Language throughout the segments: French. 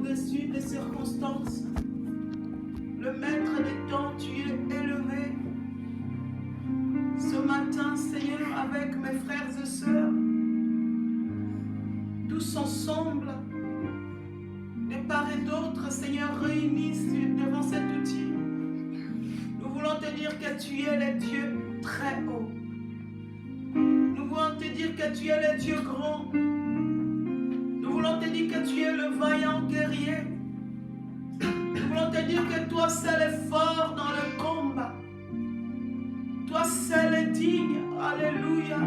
au-dessus des circonstances. Le maître des temps, tu es élevé. Ce matin, Seigneur, avec mes frères et sœurs, tous ensemble, de part et d'autre, Seigneur, réunis devant cet outil. Nous voulons te dire que tu es le Dieu très haut. Nous voulons te dire que tu es le Dieu grand. Nous voulons te dire que tu es le vaillant guerrier. Nous voulons te dire que toi seul es fort dans le combat. Toi seul es digne. Alléluia.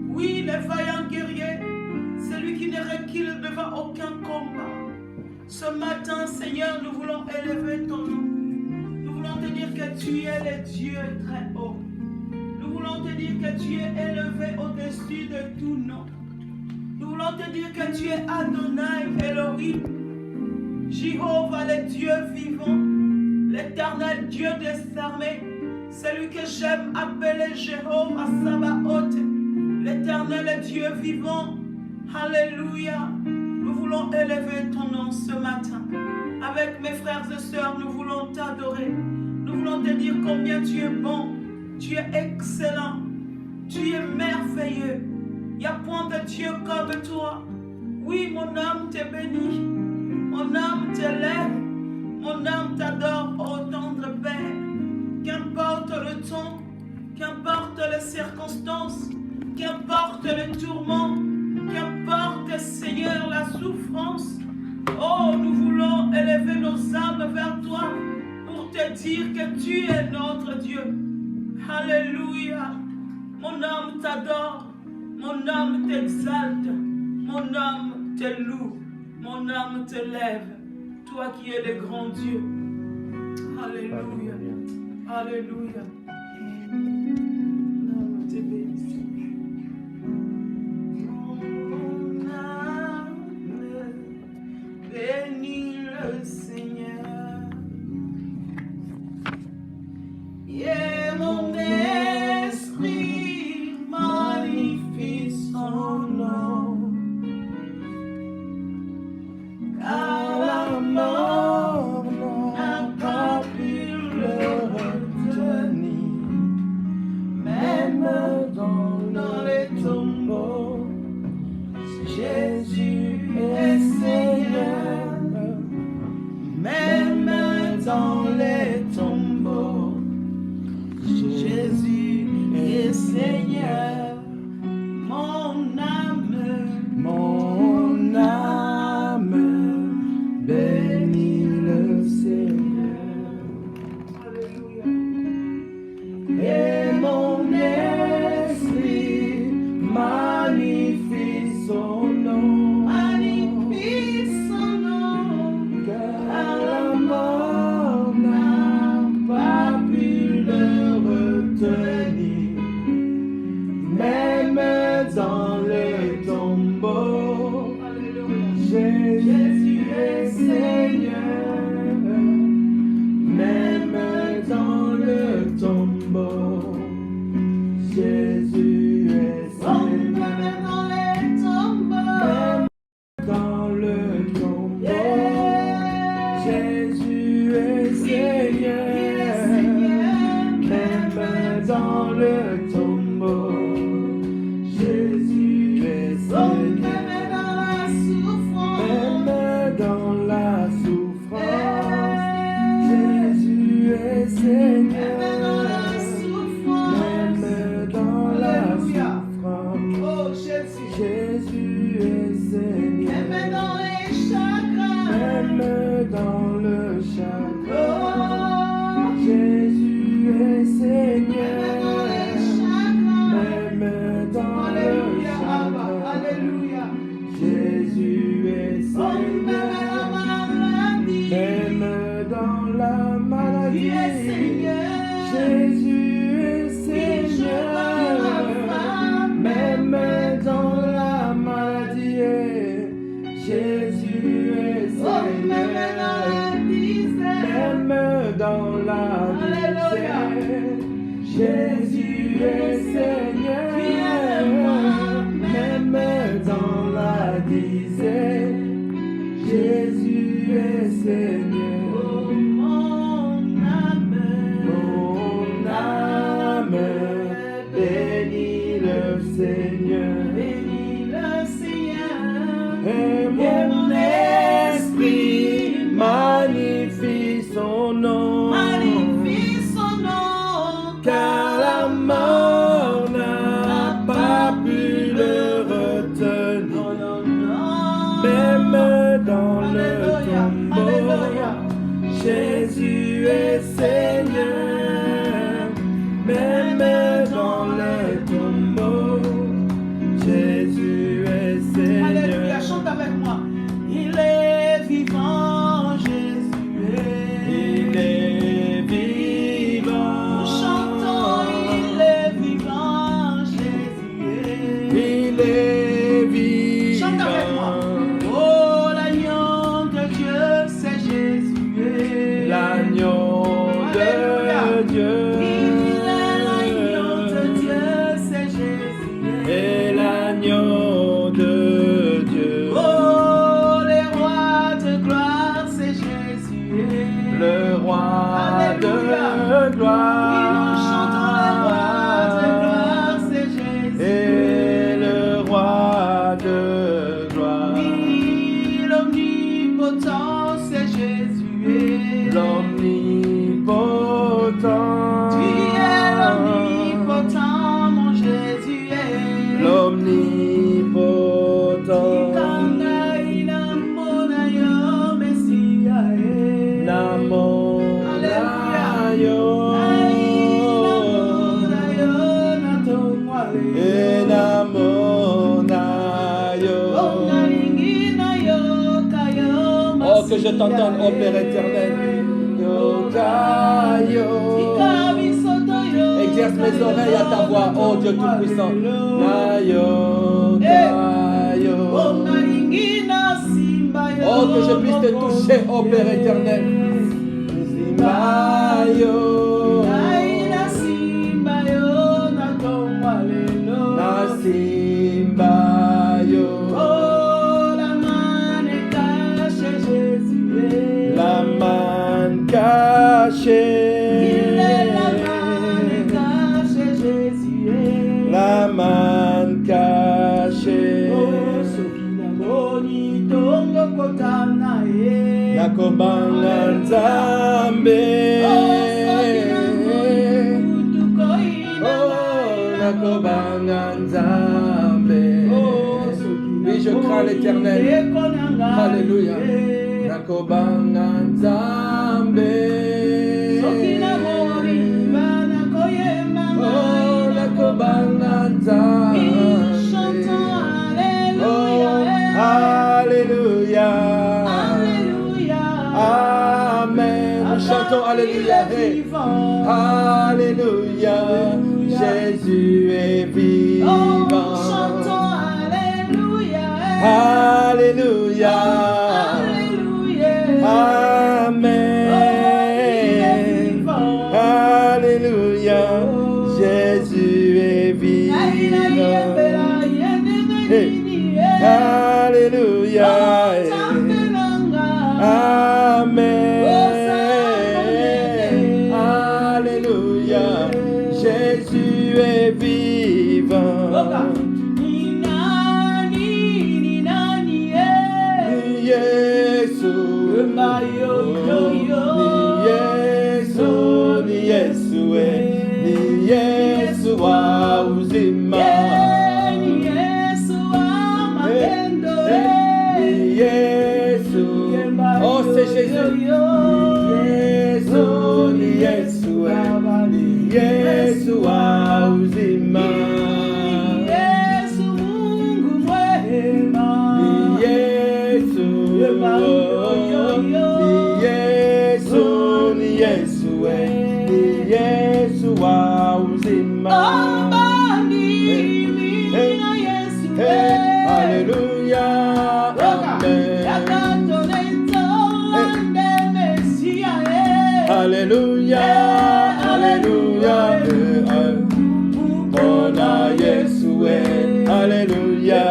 Oui, le vaillant guerrier, celui qui ne recule devant aucun combat. Ce matin, Seigneur, nous voulons élever ton nom. Nous voulons te dire que tu es le Dieu très haut. Nous voulons te dire que tu es élevé au-dessus de tout nom. Nous voulons te dire que tu es Adonai Elohim, Jéhovah le Dieu vivant, l'éternel Dieu des armées, celui que j'aime appeler Jéhovah Sabaoth, l'éternel Dieu vivant. Alléluia. Nous voulons élever ton nom ce matin. Avec mes frères et sœurs, nous voulons t'adorer. Nous voulons te dire combien tu es bon, tu es excellent, tu es merveilleux. Il n'y a point de Dieu comme toi. Oui, mon âme te bénit, mon âme te lève, mon âme t'adore, ô tendre Père. Qu'importe le temps, qu'importe les circonstances, qu'importe le tourment, qu'importe, Seigneur, la souffrance. Oh, nous voulons élever nos âmes vers toi pour te dire que tu es notre Dieu. Alléluia. Mon âme t'adore, mon âme t'exalte, mon âme te loue, mon âme te lève. Toi qui es le grand Dieu. Alléluia. Alléluia. Mon âme te bénit. Mon âme bénit le Seigneur. Et mon esprit magnifie son nom. Car la mort n'a pas pu le retenir, même dans les tombeaux. Jésus est Seigneur, même dans les tombeaux. Jésus est Seigneur, mon âme bénit le Seigneur. Alléluia. Et mon esprit magnifie son nom. Magnifie son nom. Car la mort n'a pas pu le retenir, même dans les tombeaux. Jésus est Seigneur, même dans le tombeau. Jésus est Seigneur, même dans les tombeaux. Dans le tombeau, Jésus est Seigneur, même dans le tombeau. Jésus est Seigneur, même dans la souffrance. Jésus est Seigneur, même dans la souffrance. Oh Jésus, Jésus est Seigneur, même dans les chagrins, même dans le chagrin. Jésus est Seigneur, même dans le chagrin. Alléluia. Jésus est Seigneur, même dans la maladie. Jésus est Seigneur, même dans la maladie. Jésus est Seigneur, même dans la misère. Jésus est Seigneur, même dans la disette. Jésus est Seigneur. Oh, mon âme, bénis le Seigneur. bénis le Seigneur. Et mon esprit magnifie son nom. Magnifie son nom, Car la mort n'a pas pu le retenir. non, non, non. Même dans le Alléluia, tombeau, alléluia. Jésus est Seigneur. Même dans le tombeau, Jésus est Seigneur. Alléluia, chante avec moi. Il est vivant, Jésus Il est vivant. Nous chantons, il est vivant, Jésus Il est vivant. Chante avec moi. Oh, l'agneau de Dieu, c'est Jésus. L'agneau Alléluia. de Dieu. Il est l'agneau de Dieu, c'est Jésus. Et l'agneau de Dieu. Oh, les rois de gloire, c'est Jésus. Le roi Alléluia. de gloire. Et nous chantons les rois de gloire, c'est Jésus. Et le roi de gloire. Oui, l'omnipotent, c'est Jésus. L'omnipotent. Tu es l'omnipotent, mon Jésus. L'omnipotent. Ikanga inamona yo, Messia. Namo Alléluia. Nayo. Inamona yo, natongwale. Namo Nayo. Oh, que je t'entende, ô Père éternel. Yo. Exerce mes oreilles à ta voix, ô Dieu Tout-Puissant. Nayo. Oh, que je puisse te toucher, ô Père éternel. Nayo. Nasimbayo. La manne cachée. La manne cachée. Nakobanga Nzambe. Nakobanga Nzambe. Oui, je crains l'Éternel. Alléluia. Nakobanga Nzambe. Oh, Nakobanga Nzambe. Oh, Alléluia. Amen. Nous chantons Alléluia. Hey. Alléluia. Jésus est vivant. Alléluia. Amen. Alléluia. Jésus est vivant. Hey. Alléluia. Amen. Alléluia. Jésus est vivant. Yesu wa uzima. Yesu. Oh, c'est Jésus. Yesu wa uzima. Yesu wa uzima. Alléluia. Alléluia. Alléluia. Bona Yesu. Alléluia.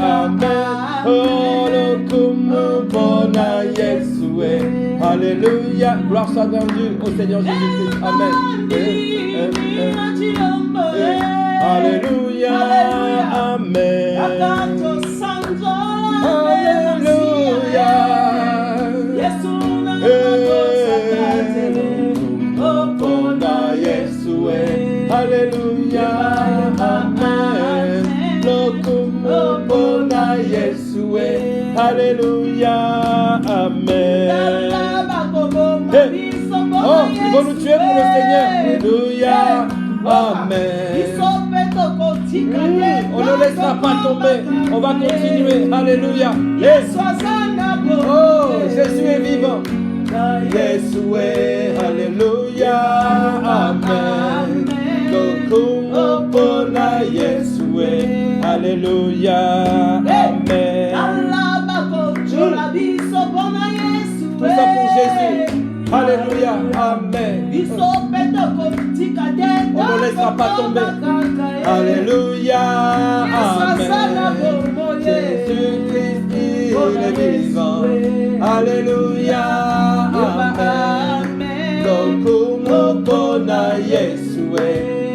Amen. Oh, le kumu. Yeshua. Alléluia. Gloire soit rendue au Seigneur Jésus-Christ. Amen. Alléluia. Amen. Alléluia. Alléluia, Amen. Lokumu bona Yeshua. Alléluia, Amen. Hey. Oh, ils vont nous tuer pour le Seigneur. Alléluia, Amen. On ne laissera pas tomber. On va continuer. Alléluia. Hey. Oh, Jésus est vivant. Yeshua, Alléluia, Amen. Lokumu bona Yeshua. Alléluia, Amen. Tout ça pour Jésus. Alléluia, Amen. On ne laissera pas tomber. Alléluia, Amen. Jésus-Christ, il est vivant. Alléluia, Amen. Lokumu bona Yeshua.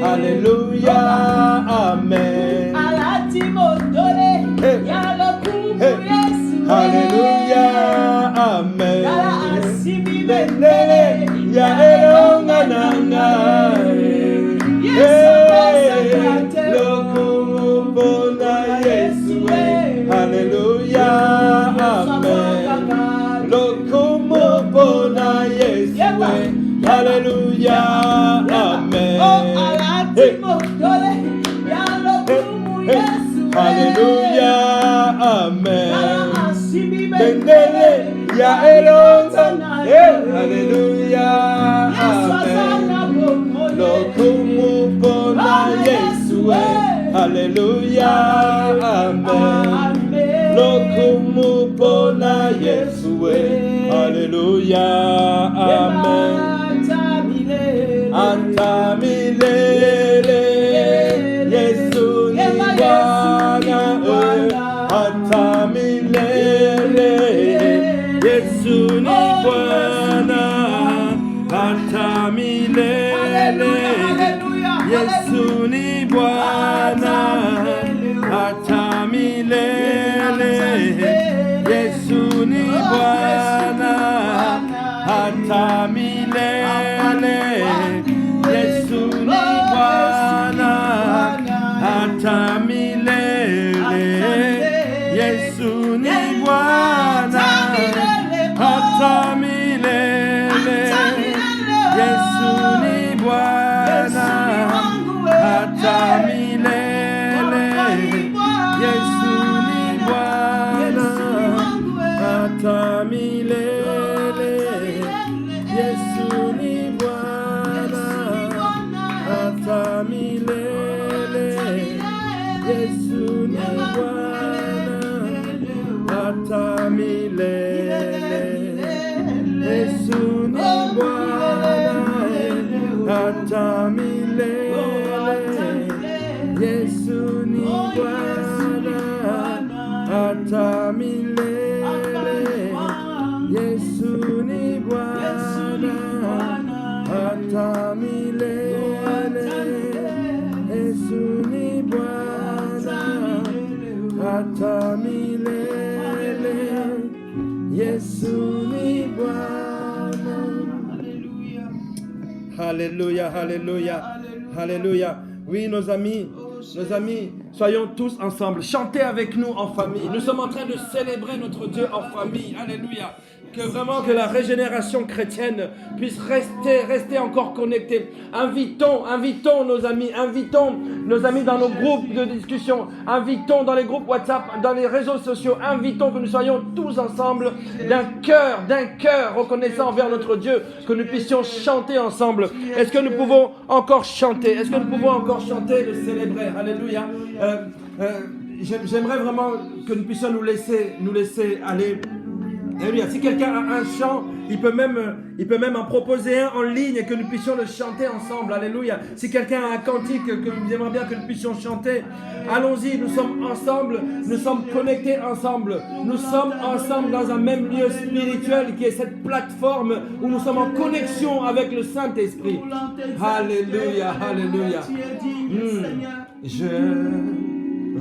Alléluia, Amen. Hey. Hey. Alléluia, Amen. Benele ya elonga nanga. Lokumu bona Yeshua. Alléluia, Amen. Lokumu bona Yeshua. Alléluia, Amen. Alléluia, Amen. Bendele ya elonga. Alléluia, Amen. Lokumu bona Yeshua. Alléluia, Amen. Lokumu bona Yeshua. Alléluia, Amen. Antamilele Yesu ni Bwana. Antamilele Yesu ni Bwana. Antamilele Yesu ni Bwana. Antamilele Yesu ni Bwana. Antamilele Yesu ni Bwana. Antamilele Yesu ni Bwana. Antamilele Yesu ni Bwana. Antamilele Yesu ni Bwana. Antamilele Yesu ni Bwana. Antamilele Yesu ni Bwana. Antamilele Yesu ni Bwana. Antamilele Yesu ni Bwana. Antamilele Yesu ni Bwana. Antamilele Yesu ni Bwana. Antamilele Yesu ni Bwana. Alléluia, alléluia, alléluia. Oui, nos amis, soyons tous ensemble. Chantez avec nous en famille. Nous sommes en train de célébrer notre Dieu en famille. Alléluia. Que vraiment que la régénération chrétienne puisse rester encore connectée. Invitons nos amis dans nos groupes de discussion. Invitons dans les groupes WhatsApp, dans les réseaux sociaux. Invitons que nous soyons tous ensemble d'un cœur reconnaissant envers notre Dieu, que nous puissions chanter ensemble. Est-ce que nous pouvons encore chanter? Est-ce que nous pouvons encore chanter, le célébrer? Alléluia. J'aimerais vraiment que nous puissions nous laisser aller Alléluia. Si quelqu'un a un chant, il peut même en proposer un en ligne et que nous puissions le chanter ensemble. Alléluia. Si quelqu'un a un cantique que nous aimerions bien que nous puissions chanter, allons-y, nous sommes ensemble, nous sommes connectés ensemble. Nous sommes ensemble dans un même lieu spirituel qui est cette plateforme où nous sommes en connexion avec le Saint-Esprit. Alléluia, alléluia. Je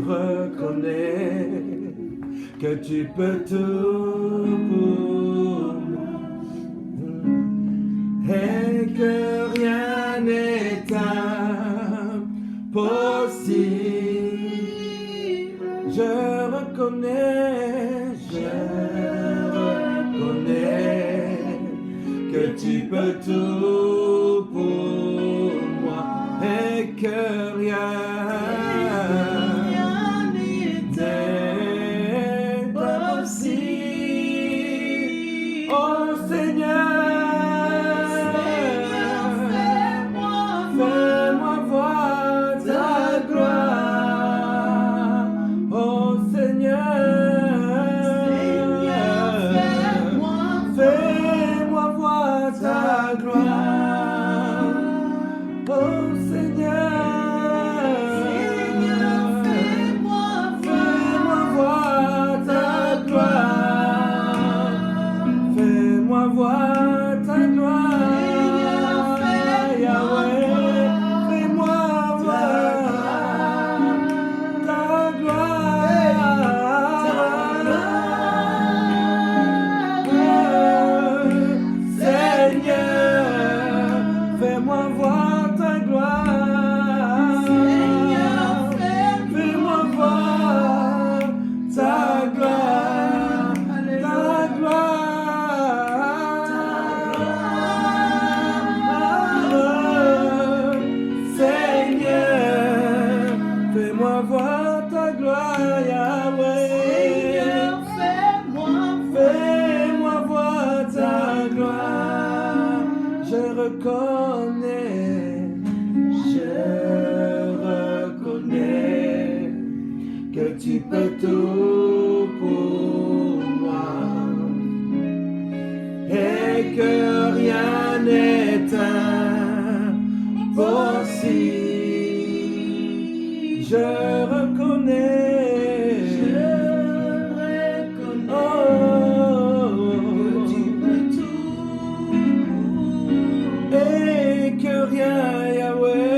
reconnais que tu peux tout pour moi et que rien n'est impossible. Je reconnais que tu peux tout pour moi et que rien tu peux tout pour moi et que rien n'est impossible. Je reconnais que tu peux tout et que rien, Yahweh.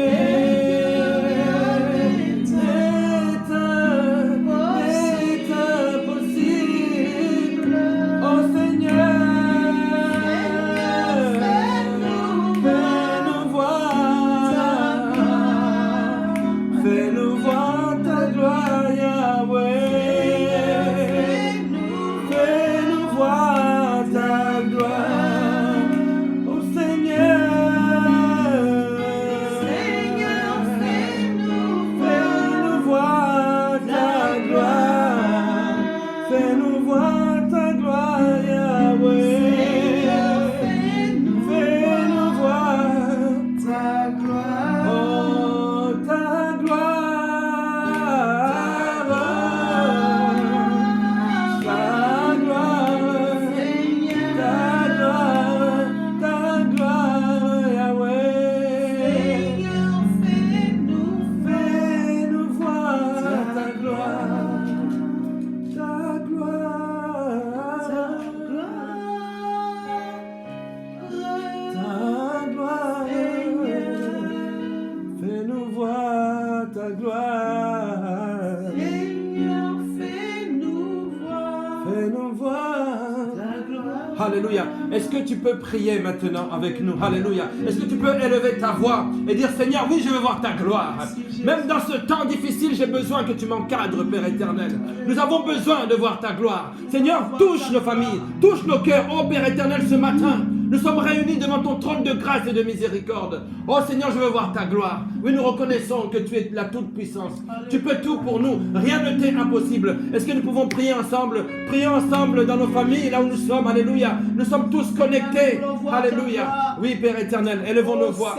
Alléluia. Est-ce que tu peux prier maintenant avec nous? Alléluia. Est-ce que tu peux élever ta voix et dire Seigneur, oui, je veux voir ta gloire. Même dans ce temps difficile, j'ai besoin que tu m'encadres, Père éternel. Nous avons besoin de voir ta gloire. Seigneur, touche nos familles, touche nos cœurs, oh Père éternel, ce matin. Nous sommes réunis devant ton trône de grâce et de miséricorde. Oh Seigneur, je veux voir ta gloire. Oui, nous reconnaissons que tu es la toute-puissance. Tu peux tout pour nous. Rien ne t'est impossible. Est-ce que nous pouvons prier ensemble? Prier ensemble dans nos familles, là où nous sommes. Alléluia. Nous sommes tous connectés. Alléluia. Oui, Père éternel, élevons nos voix.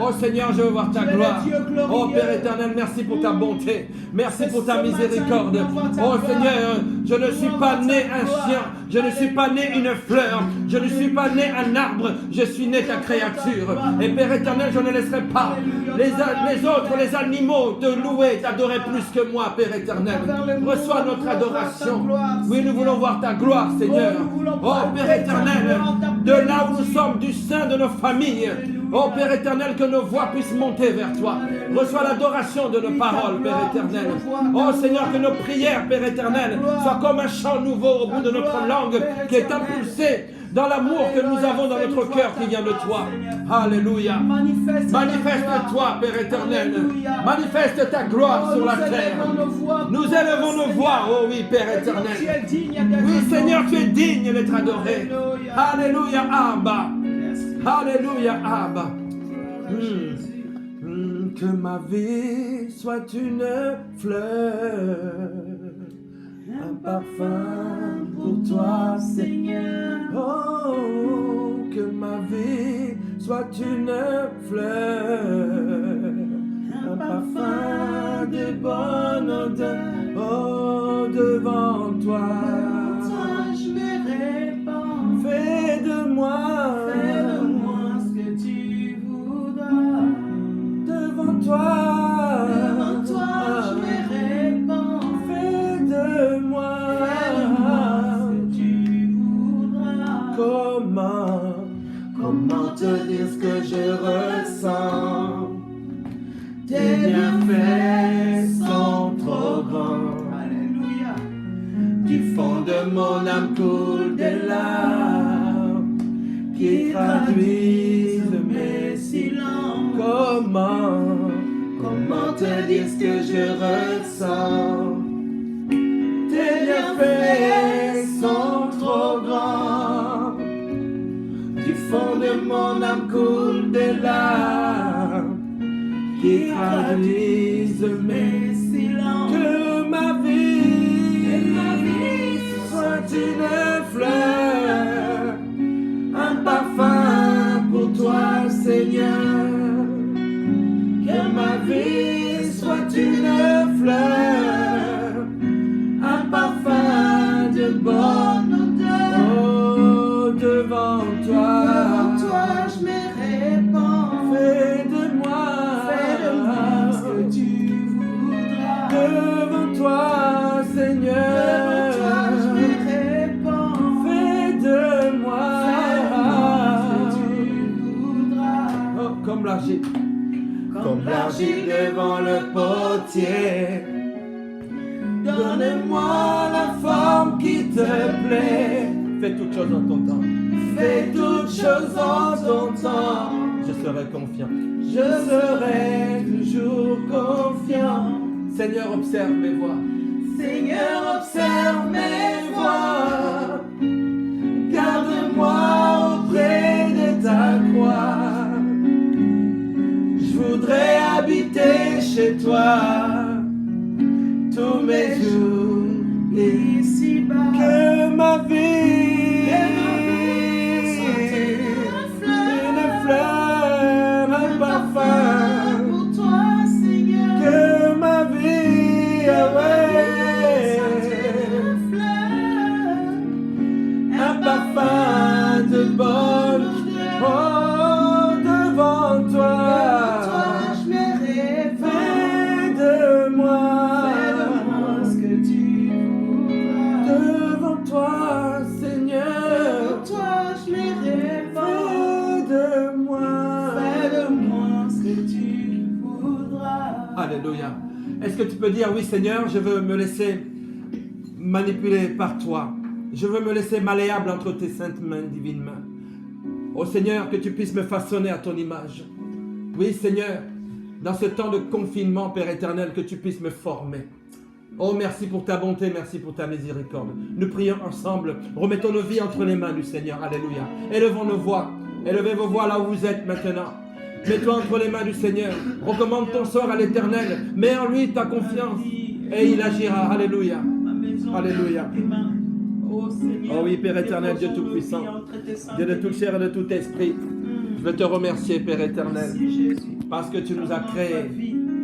Oh Seigneur, je veux voir ta gloire. Oh Père éternel, merci pour ta bonté. Merci pour ta miséricorde. Oh Seigneur, je ne suis pas né un chien. Je ne suis pas né une fleur. Je ne suis pas né un arbre. Je suis né ta créature. Et Père éternel, je ne laisserai pas les autres, les animaux, te louer, t'adorer plus que moi, Père éternel. Reçois notre adoration. Oui, nous voulons voir ta gloire, Seigneur. Oh, Père éternel, de là où nous sommes, du sein de nos familles. Oh, Père éternel, que nos voix puissent monter vers toi. Reçois l'adoration de nos paroles, Père éternel. Oh, Seigneur, que nos prières, Père éternel, soient comme un chant nouveau au bout de notre langue qui est impulsé dans l'amour que nous avons dans notre cœur qui vient de toi. Alléluia. Manifeste-toi, Père éternel. Manifeste ta gloire sur la terre. Nous élevons nos voix, oh oui, Père éternel. Oui, Seigneur, tu es digne d'être adoré. Alléluia, Abba. Alléluia, Abba. Que ma vie soit une fleur, un parfum pour toi, Seigneur. Oh, que ma vie soit une fleur, un parfum de bonne odeur. Oh, devant toi, je me répands. Fais de moi ce que tu voudras. Devant toi, je me répands. Fais de moi ce que tu voudras. Comment te dire ce que je ressens? Tes bienfaits sont trop grands. Alléluia. Du fond de mon âme coulent des larmes qui traduisent mes silences. Comment te dire ce que je ressens? Tes bienfaits sont trop grands. Du fond de mon âme coulent des larmes qui traduisent mes silences. Que ma vie soit une fleur, un parfum pour toi, Seigneur. Que ma vie soit une fleur, un parfum de bonne odeur. Oh, devant toi, je me répands. Fais de moi ce que tu voudras. Devant toi, Seigneur, je me répands. Fais de moi ce que tu voudras. Oh, comme l'argile devant le potier. Donne-moi la forme qui te plaît. Fais toutes choses en ton temps. Fais toutes choses en ton temps. Je serai confiant. Je serai toujours confiant. Seigneur, observe mes voies. Seigneur, observe mes voies. Garde-moi auprès de ta croix. Je voudrais habiter chez toi tous mes jours ici-bas. Que ma vie soit une fleur, un parfum pour toi, Seigneur. Que ma vie, un parfum de bonne oh, devant toi. Je me répands. Fais de moi ce que tu voudras. devant toi, Seigneur. Pour toi, je me répands. Fais de moi. Fais de moi ce que tu voudras. Alléluia. Est-ce que tu peux dire, oui Seigneur, je veux me laisser manipuler par toi. Je veux me laisser malléable entre tes saintes mains, divines mains. Oh Seigneur, que tu puisses me façonner à ton image. Oui Seigneur, dans ce temps de confinement, Père éternel, que tu puisses me former. Oh, merci pour ta bonté, merci pour ta miséricorde. Nous prions ensemble, remettons nos vies entre les mains du Seigneur. Alléluia. Élevons nos voix, élevez vos voix là où vous êtes maintenant. Mets-toi entre les mains du Seigneur. Recommande ton sort à l'Éternel. Mets en lui ta confiance et il agira. Alléluia. Alléluia. Oh oui, Père éternel, Dieu Tout-Puissant, Dieu de toute chair et de tout esprit, je veux te remercier, Père éternel, parce que tu nous as créés.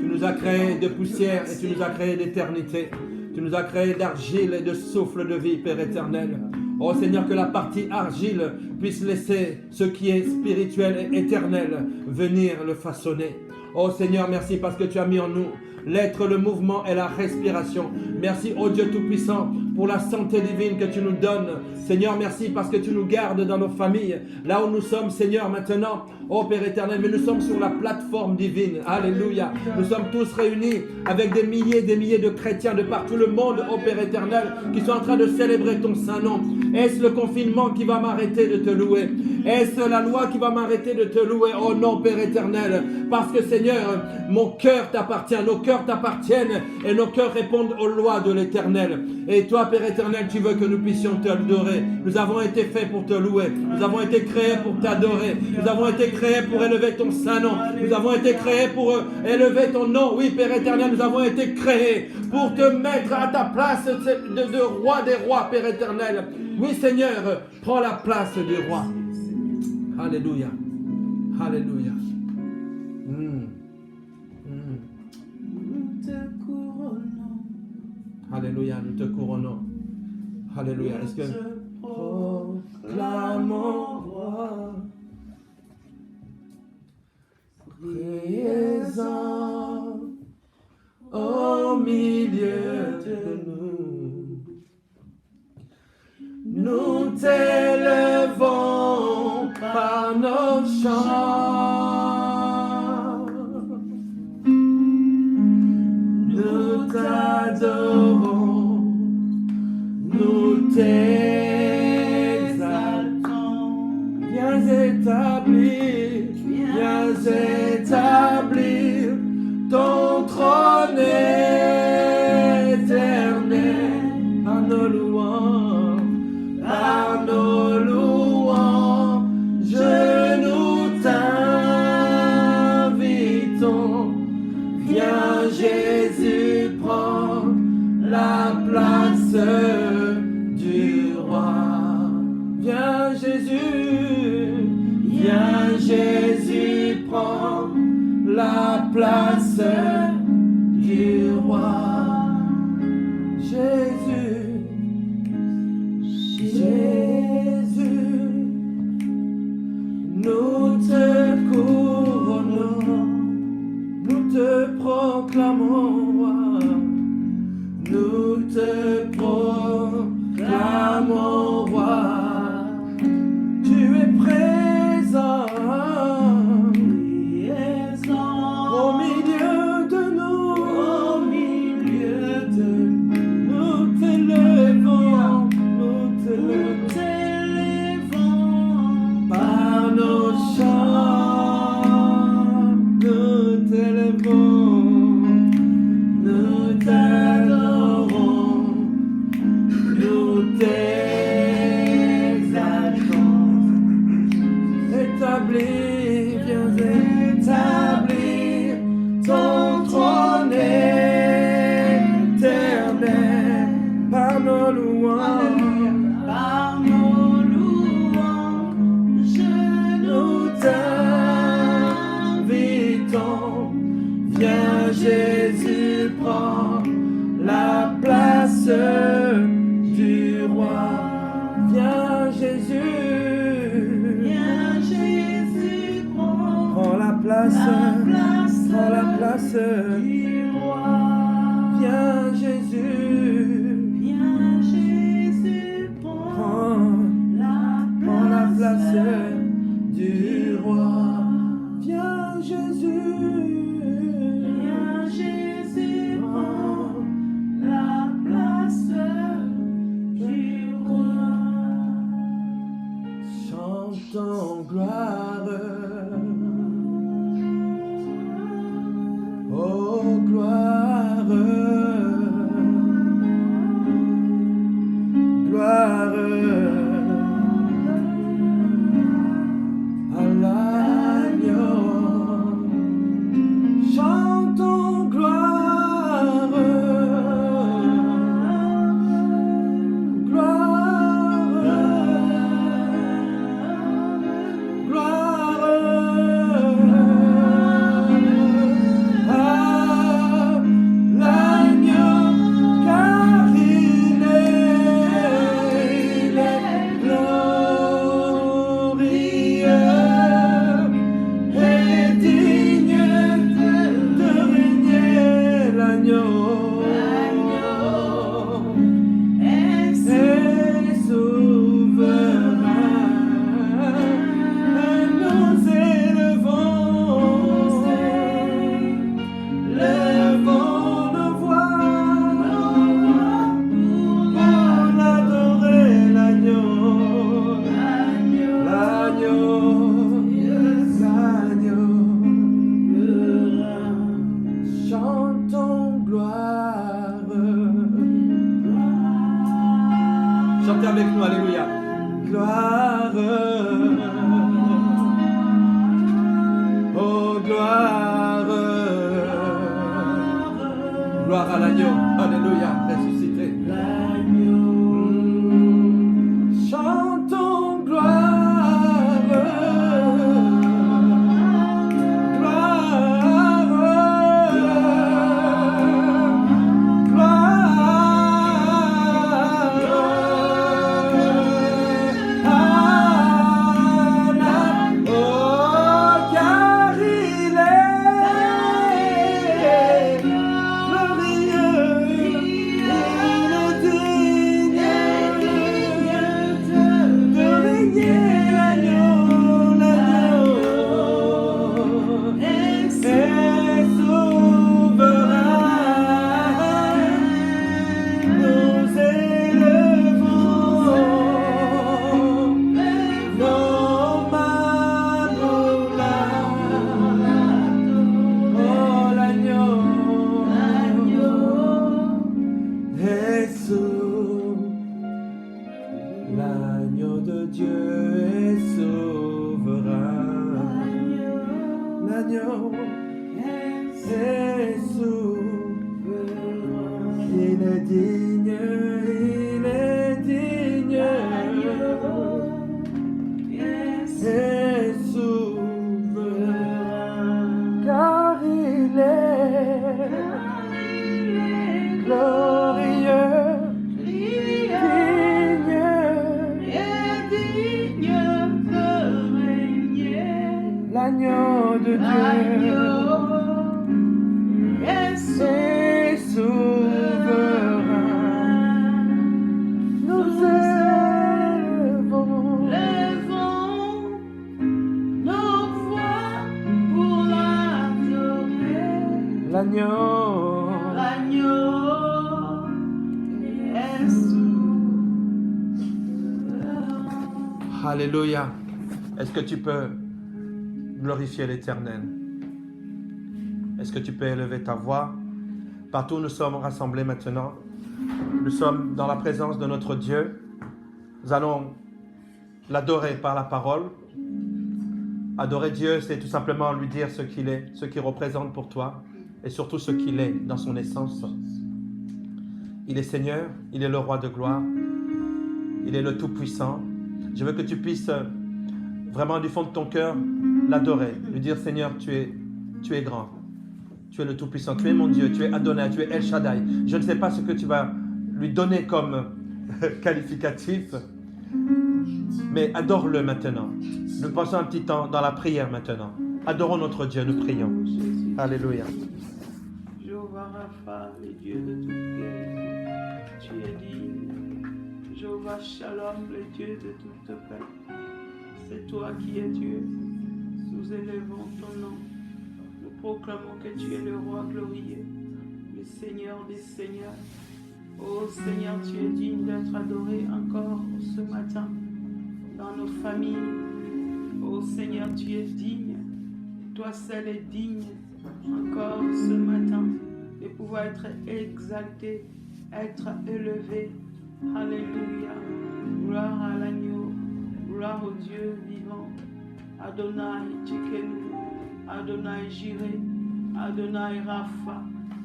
Tu nous as créés de poussière et tu nous as créés d'éternité. Tu nous as créés d'argile et de souffle de vie, Père éternel. Oh Seigneur, que la partie argile puisse laisser ce qui est spirituel et éternel venir le façonner. Oh Seigneur, merci parce que tu as mis en nous l'être, le mouvement et la respiration. Merci, oh Dieu Tout-Puissant, pour la santé divine que tu nous donnes. Seigneur, merci parce que tu nous gardes dans nos familles. Là où nous sommes, Seigneur, maintenant, oh Père éternel, mais nous sommes sur la plateforme divine. Alléluia. Nous sommes tous réunis avec des milliers de chrétiens de partout le monde, oh Père éternel, qui sont en train de célébrer ton saint nom. Est-ce le confinement qui va m'arrêter de te louer? Est-ce la loi qui va m'arrêter de te louer? Oh non, Père éternel, parce que Seigneur, mon cœur t'appartient, nos cœurs t'appartiennent et nos cœurs répondent aux lois de l'éternel. Et toi, Père éternel, tu veux que nous puissions t'adorer. Nous avons été faits pour te louer. Nous avons été créés pour t'adorer. Nous avons été créés pour élever ton saint nom. Nous avons été créés pour élever ton nom. Oui, Père éternel, nous avons été créés pour te mettre à ta place de roi des rois, Père éternel. Oui, Seigneur, prends la place du roi. Alléluia. Alléluia. Nous te couronnons. Alléluia, nous te couronnons. Alléluia. Est-ce que proclamons roi, présent au milieu de nous, nous t'élevons par nos chants, nous t'adorons, nous t'exaltons. Viens établir ton trône éternel par nos louanges, nous t'invitons. Viens Jésus, prends la place du roi. Viens Jésus, prends la place du roi. Jésus, nous te couronnons, nous te proclamons roi, nous te proclamons roi. Tu es présent au milieu de nous, nous t'élevons par nos chants, nous t'élevons, nous t'adorons, nous t'exaltons. Viens établir ton trône éternel par nos louanges, nous t'invitons. Viens Jésus, prends la place du roi. Viens Jésus, prends la place du roi. Viens Jésus, prends la place du roi. Viens Jésus, prends la place du roi. Chantons gloire. Oh gloire, gloire à l'agneau. Chantons gloire, gloire, gloire. L'agneau de Dieu est est souverain. Nous levons nos voix pour l'adorer. l'agneau. L'agneau est souverain. Alléluia. Est-ce que tu peux glorifier l'Éternel? Est-ce que tu peux élever ta voix? Partout où nous sommes rassemblés maintenant, nous sommes dans la présence de notre Dieu. Nous allons l'adorer par la parole. Adorer Dieu, c'est tout simplement lui dire ce qu'il est, ce qu'il représente pour toi, et surtout ce qu'il est dans son essence. Il est Seigneur, il est le roi de gloire, il est le Tout-Puissant. Je veux que tu puisses vraiment du fond de ton cœur l'adorer, lui dire Seigneur, tu es grand, tu es le Tout-Puissant, tu es mon Dieu, tu es Adonai, tu es El Shaddai. Je ne sais pas ce que tu vas lui donner comme qualificatif, mais adore-le maintenant. Nous passons un petit temps dans la prière maintenant. Adorons notre Dieu, nous prions. Alléluia. Jéhovah Rapha, le Dieu de toute guerre, tu es digne. Jéhovah Shalom, le Dieu de toute paix. C'est toi qui es Dieu. Nous élevons ton nom. Nous proclamons que tu es le roi glorieux, le Seigneur des seigneurs. Ô Seigneur, tu es digne d'être adoré encore ce matin dans nos familles. Ô Seigneur, tu es digne. Toi seul es digne encore ce matin de pouvoir être exalté, être élevé. Alléluia. Gloire à l'agneau. Gloire au Dieu vivant. Adonai Tikenu. Adonai Jireh. Adonai Rapha.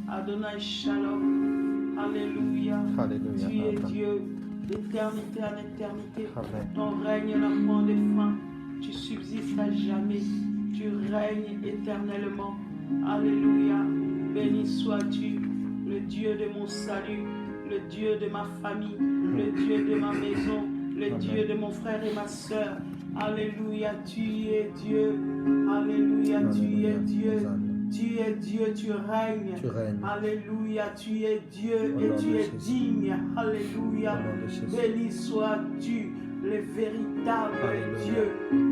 Adonai Shalom. Alléluia. Alléluia. Tu es Dieu d'éternité en éternité. Amen. Ton règne n'a point de fin. Tu subsistes à jamais. Tu règnes éternellement. Alléluia. Béni sois-tu, le Dieu de mon salut, le Dieu de ma famille, le Dieu de ma maison, le Amen. Dieu de mon frère et ma soeur. Alléluia, tu es Dieu. Alléluia, tu es Dieu. Tu es Dieu, tu règnes. Tu règnes. Alléluia, tu es Dieu Au et nom tu de es Jésus. digne. Alléluia. Au nom de Jésus. Béni sois-tu, le véritable Alléluia. Dieu.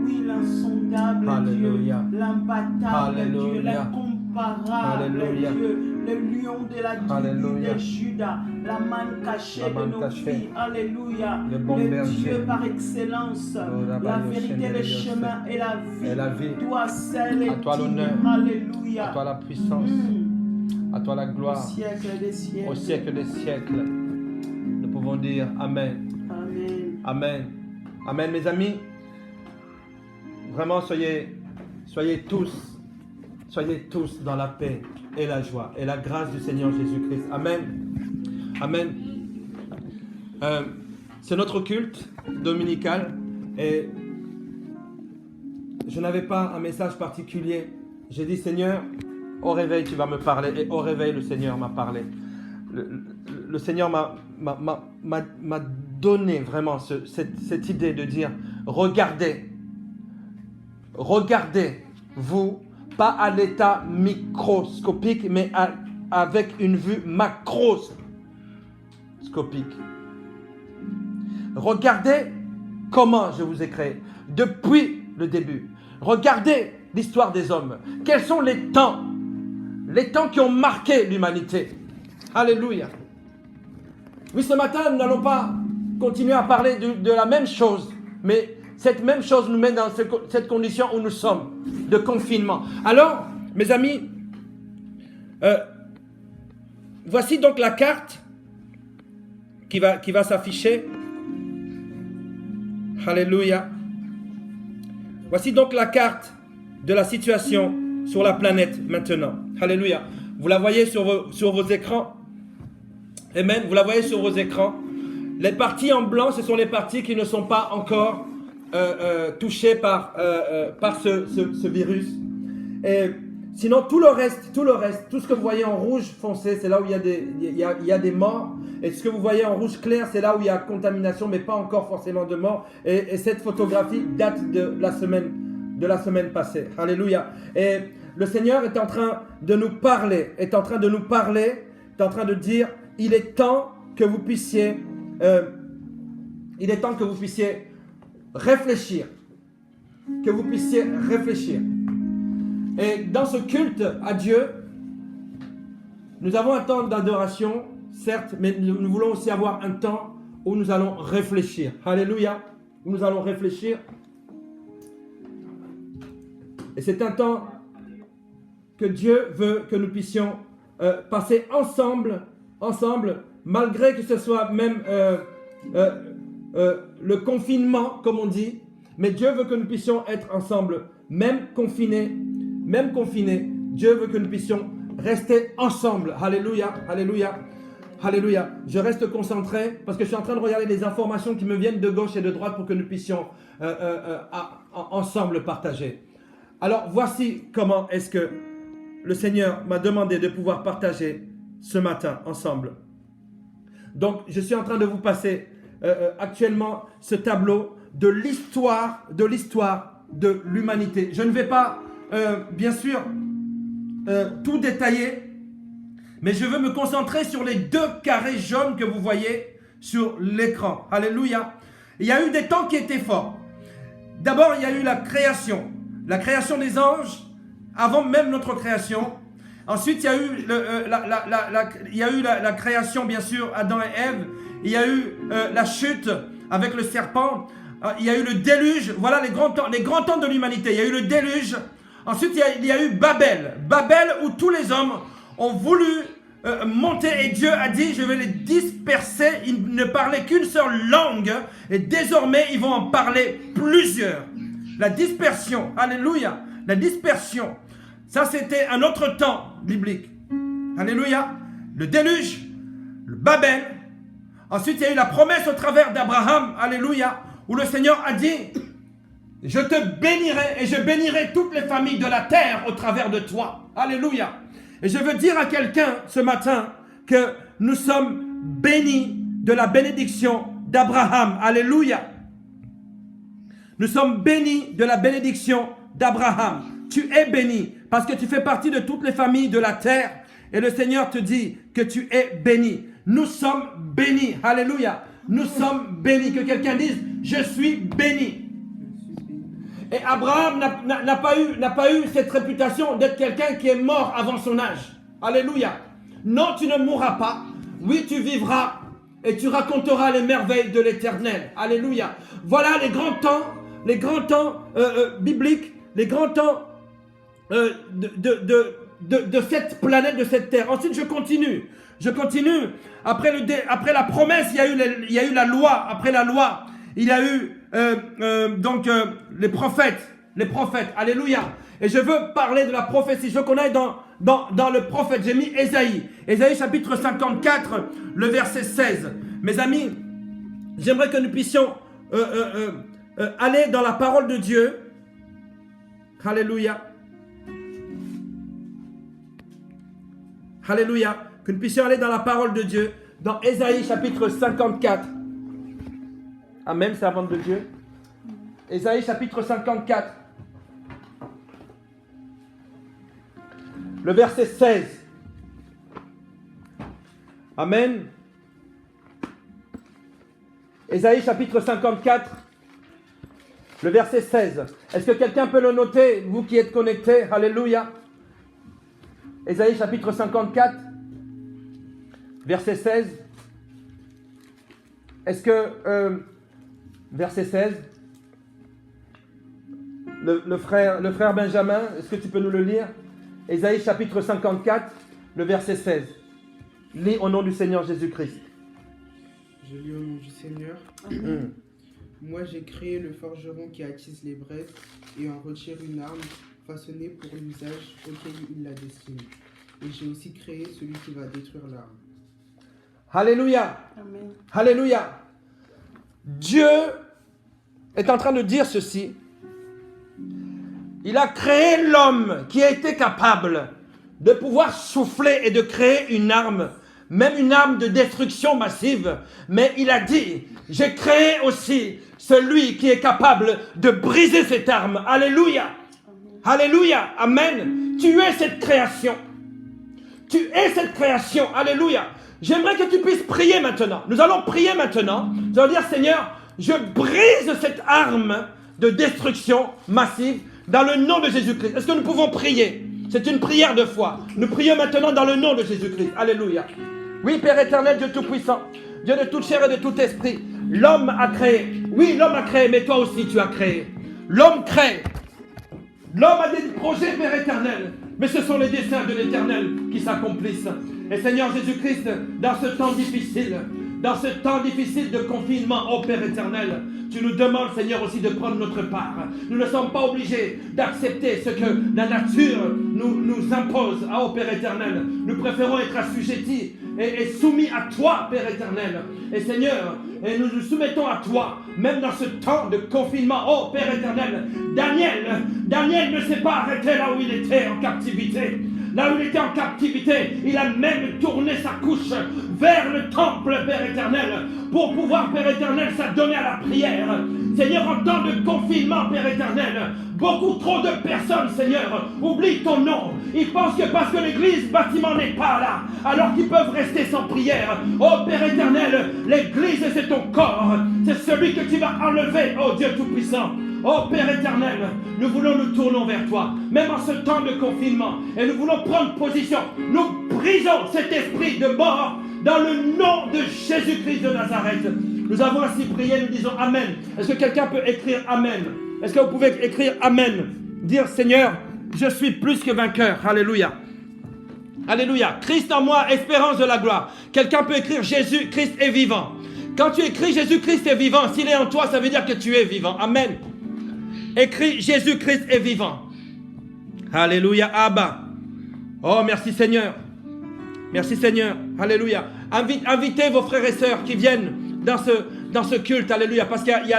Oui, l'insondable Alléluia. Dieu. L'imbattable Dieu. Alléluia. L'incomparable Alléluia. Dieu. Le lion de la tribu Alléluia. de Judas. La manne cachée La de manne nos cachée. vies. Alléluia. Le bon berger. Dieu par excellence. Oh, La Rabbi vérité, Yoshé, le Yoshé. chemin et la vie. Et la vie. Toi seul À est toi digne. l'honneur. Alléluia. À toi la puissance, à toi la Au gloire, siècle des siècles. au siècle des siècles. Nous pouvons dire Amen. Amen. Amen. Amen, mes amis. Vraiment, soyez tous dans la paix et la joie et la grâce du Seigneur Jésus-Christ. Amen. Amen. C'est notre culte dominical et je n'avais pas un message particulier. J'ai dit, Seigneur, au réveil, tu vas me parler. Et au réveil, le Seigneur m'a parlé. Le Seigneur m'a donné vraiment cette idée de dire, regardez-vous, pas à l'état microscopique, mais avec une vue macroscopique. Regardez comment je vous ai créé depuis le début. Regardez l'histoire des hommes. Quels sont les temps qui ont marqué l'humanité. Alléluia. Oui, ce matin, nous n'allons pas continuer à parler de la même chose, mais cette même chose nous met dans cette condition où nous sommes, de confinement. Alors, mes amis, voici donc la carte qui va s'afficher. Alléluia. Voici donc la carte de la situation sur la planète maintenant. Alléluia. Vous la voyez sur vos écrans. Amen. Vous la voyez sur vos écrans. Les parties en blanc, ce sont les parties qui ne sont pas encore touchées par ce virus. Et sinon, tout le reste, tout ce que vous voyez en rouge foncé, c'est là où il y a des morts. Et ce que vous voyez en rouge clair, c'est là où il y a contamination, mais pas encore forcément de morts. Et cette photographie date de la semaine de la semaine passée. Alléluia. Et le Seigneur est en train de nous parler, est en train de dire, il est temps que vous puissiez réfléchir. Que vous puissiez réfléchir. Et dans ce culte à Dieu, nous avons un temps d'adoration, certes, mais nous voulons aussi avoir un temps où nous allons réfléchir. Alléluia. Où nous allons réfléchir. Et c'est un temps que Dieu veut que nous puissions passer ensemble, malgré que ce soit même le confinement, comme on dit. Mais Dieu veut que nous puissions être ensemble, même confinés. Dieu veut que nous puissions rester ensemble. Alléluia, alléluia, alléluia. Je reste concentré parce que je suis en train de regarder les informations qui me viennent de gauche et de droite pour que nous puissions ensemble partager. Alors voici comment est-ce que le Seigneur m'a demandé de pouvoir partager ce matin ensemble. Donc je suis en train de vous passer actuellement ce tableau de l'histoire de l'humanité. Je ne vais pas bien sûr tout détailler, mais je veux me concentrer sur les 2 carrés jaunes que vous voyez sur l'écran. Alléluia. Il y a eu des temps qui étaient forts. D'abord, il y a eu la création des anges, avant même notre création. Ensuite, il y a eu la création, bien sûr, Adam et Ève. Il y a eu la chute avec le serpent. Il y a eu le déluge. Voilà les grands temps de l'humanité. Il y a eu le déluge. Ensuite, il y a eu Babel. Babel où tous les hommes ont voulu monter et Dieu a dit, je vais les disperser. Ils ne parlaient qu'une seule langue et désormais, ils vont en parler plusieurs. La dispersion. Alléluia. La dispersion. Ça, c'était un autre temps biblique. Alléluia. Le déluge. Le Babel. Ensuite, il y a eu la promesse au travers d'Abraham. Alléluia. Où le Seigneur a dit, je te bénirai et je bénirai toutes les familles de la terre au travers de toi. Alléluia. Et je veux dire à quelqu'un ce matin que nous sommes bénis de la bénédiction d'Abraham. Alléluia. Nous sommes bénis de la bénédiction d'Abraham. Tu es béni parce que tu fais partie de toutes les familles de la terre. Et le Seigneur te dit que tu es béni. Nous sommes bénis. Alléluia. Nous sommes bénis. Que quelqu'un dise, je suis béni. Et Abraham n'a pas eu cette réputation d'être quelqu'un qui est mort avant son âge. Alléluia. Non, tu ne mourras pas. Oui, tu vivras et tu raconteras les merveilles de l'Éternel. Alléluia. Voilà les grands temps bibliques, les grands temps de cette planète, de cette terre. Ensuite, je continue. Après la promesse, il y a eu la loi. Après la loi, il y a eu les prophètes. Alléluia. Et je veux parler de la prophétie. Je veux qu'on aille dans le prophète. J'ai mis Ésaïe. Ésaïe chapitre 54, le verset 16. Mes amis, j'aimerais que nous puissions aller dans la parole de Dieu. Alléluia. Alléluia. Que nous puissions aller dans la parole de Dieu. Dans Ésaïe chapitre 54. Amen, servante de Dieu. Ésaïe chapitre 54. Le verset 16. Amen. Ésaïe chapitre 54. Le verset 16. Est-ce que quelqu'un peut le noter, vous qui êtes connectés? Alléluia. Ésaïe chapitre 54. Verset 16. Est-ce que... verset 16. Le frère Benjamin, est-ce que tu peux nous le lire? Ésaïe chapitre 54, le verset 16. Lis au nom du Seigneur Jésus-Christ. Je lis au nom du Seigneur. Moi j'ai créé le forgeron qui attise les braises et en retire une arme façonnée pour l'usage auquel il la destine. Et j'ai aussi créé celui qui va détruire l'arme. Alléluia. Amen. Alléluia. Dieu est en train de dire ceci. Il a créé l'homme qui a été capable de pouvoir souffler et de créer une arme, même une arme de destruction massive. Mais il a dit, j'ai créé aussi celui qui est capable de briser cette arme. Alléluia. Alléluia. Amen. Tu es cette création. Tu es cette création. Alléluia. J'aimerais que tu puisses prier maintenant. Nous allons prier maintenant. Nous allons dire, Seigneur, je brise cette arme de destruction massive dans le nom de Jésus-Christ. Est-ce que nous pouvons prier? C'est une prière de foi. Nous prions maintenant dans le nom de Jésus-Christ. Alléluia. Oui, Père éternel, Dieu tout-puissant, Dieu de toute chair et de tout esprit, l'homme a créé. Oui, l'homme a créé, mais toi aussi tu as créé. L'homme crée. L'homme a des projets, Père éternel, mais ce sont les desseins de l'éternel qui s'accomplissent. Et Seigneur Jésus-Christ, dans ce temps difficile de confinement, ô Père éternel, tu nous demandes, Seigneur, aussi de prendre notre part. Nous ne sommes pas obligés d'accepter ce que la nature nous impose, ô Père éternel. Nous préférons être assujettis et soumis à toi, Père éternel. Et Seigneur, et nous nous soumettons à toi, même dans ce temps de confinement, ô Père éternel. Daniel ne s'est pas arrêté là où il était en captivité. Là où il était en captivité, il a même tourné sa couche vers le temple, Père éternel, pour pouvoir, Père éternel, s'adonner à la prière. Seigneur, en temps de confinement, Père éternel, beaucoup trop de personnes, Seigneur, oublient ton nom. Ils pensent que parce que l'église bâtiment n'est pas là, alors qu'ils peuvent rester sans prière. Oh Père éternel, l'église c'est ton corps, c'est celui que tu vas enlever, oh Dieu Tout-Puissant. Oh Père éternel, nous tournons vers toi, même en ce temps de confinement, et nous voulons prendre position. Nous brisons cet esprit de mort dans le nom de Jésus-Christ de Nazareth. Nous avons ainsi prié, nous disons Amen. Est-ce que quelqu'un peut écrire Amen? Est-ce que vous pouvez écrire Amen? Dire Seigneur, je suis plus que vainqueur. Alléluia. Alléluia. Christ en moi, espérance de la gloire. Quelqu'un peut écrire Jésus, Christ est vivant. Quand tu écris Jésus-Christ est vivant, s'il est en toi, ça veut dire que tu es vivant. Amen. Écris Jésus-Christ est vivant. Alléluia. Abba. Oh, merci Seigneur. Merci Seigneur. Alléluia. Invitez vos frères et sœurs qui viennent dans ce culte. Alléluia. Parce qu'il y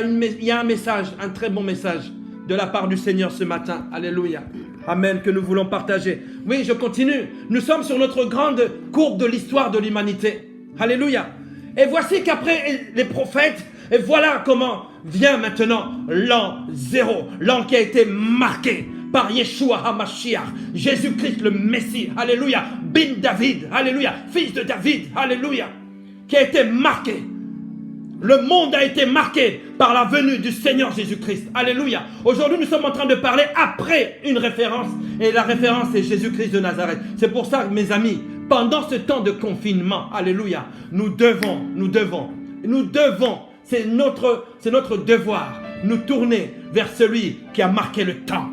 a un message, un très bon message de la part du Seigneur ce matin. Alléluia. Amen. Que nous voulons partager. Oui, je continue. Nous sommes sur notre grande courbe de l'histoire de l'humanité. Alléluia. Et voici qu'après les prophètes, et voilà comment vient maintenant l'an 0. L'an qui a été marqué par Yeshua HaMashiach, Jésus-Christ le Messie, alléluia, bin David, alléluia, fils de David, alléluia, qui a été marqué. Le monde a été marqué par la venue du Seigneur Jésus-Christ, alléluia. Aujourd'hui, nous sommes en train de parler après une référence, et la référence est Jésus-Christ de Nazareth. C'est pour ça, mes amis, pendant ce temps de confinement, alléluia, nous devons, c'est notre devoir, nous tourner vers celui qui a marqué le temps,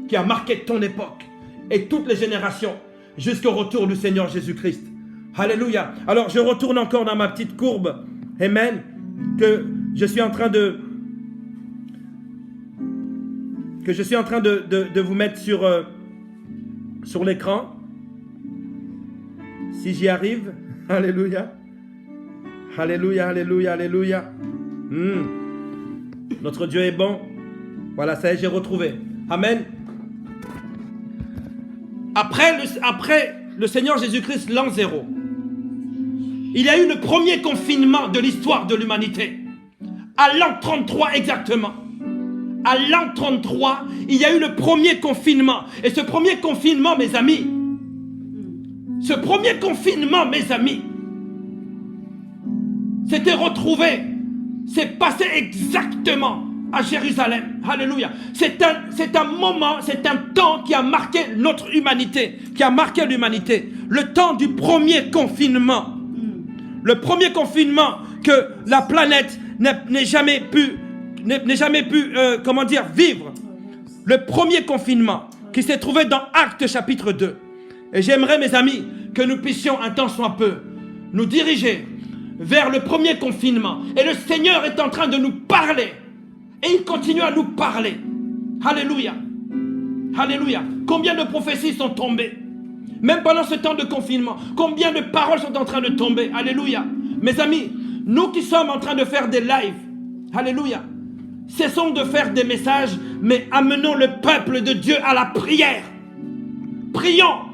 qui a marqué ton époque et toutes les générations jusqu'au retour du Seigneur Jésus-Christ. Alléluia. Alors je retourne encore dans ma petite courbe, amen, que je suis en train de vous mettre sur l'écran. Si j'y arrive, alléluia. Alléluia, alléluia, alléluia. Notre Dieu est bon. Voilà, ça y est, j'ai retrouvé. Amen. Après le Seigneur Jésus-Christ, l'an 0, il y a eu le premier confinement de l'histoire de l'humanité. À l'an 33 exactement. À l'an 33, il y a eu le premier confinement. Et ce premier confinement, mes amis, c'était retrouvé, c'est passé exactement à Jérusalem. Alléluia. C'est un moment, c'est un temps qui a marqué notre humanité, qui a marqué l'humanité. Le temps du premier confinement. Le premier confinement que la planète n'ait jamais pu vivre. Le premier confinement qui s'est trouvé dans Actes chapitre 2. Et j'aimerais, mes amis, que nous puissions un temps soit peu nous diriger vers le premier confinement. Et le Seigneur est en train de nous parler. Et il continue à nous parler. Alléluia. Alléluia. Combien de prophéties sont tombées? Même pendant ce temps de confinement. Combien de paroles sont en train de tomber? Alléluia. Mes amis, nous qui sommes en train de faire des lives. Alléluia. Cessons de faire des messages, mais amenons le peuple de Dieu à la prière. Prions.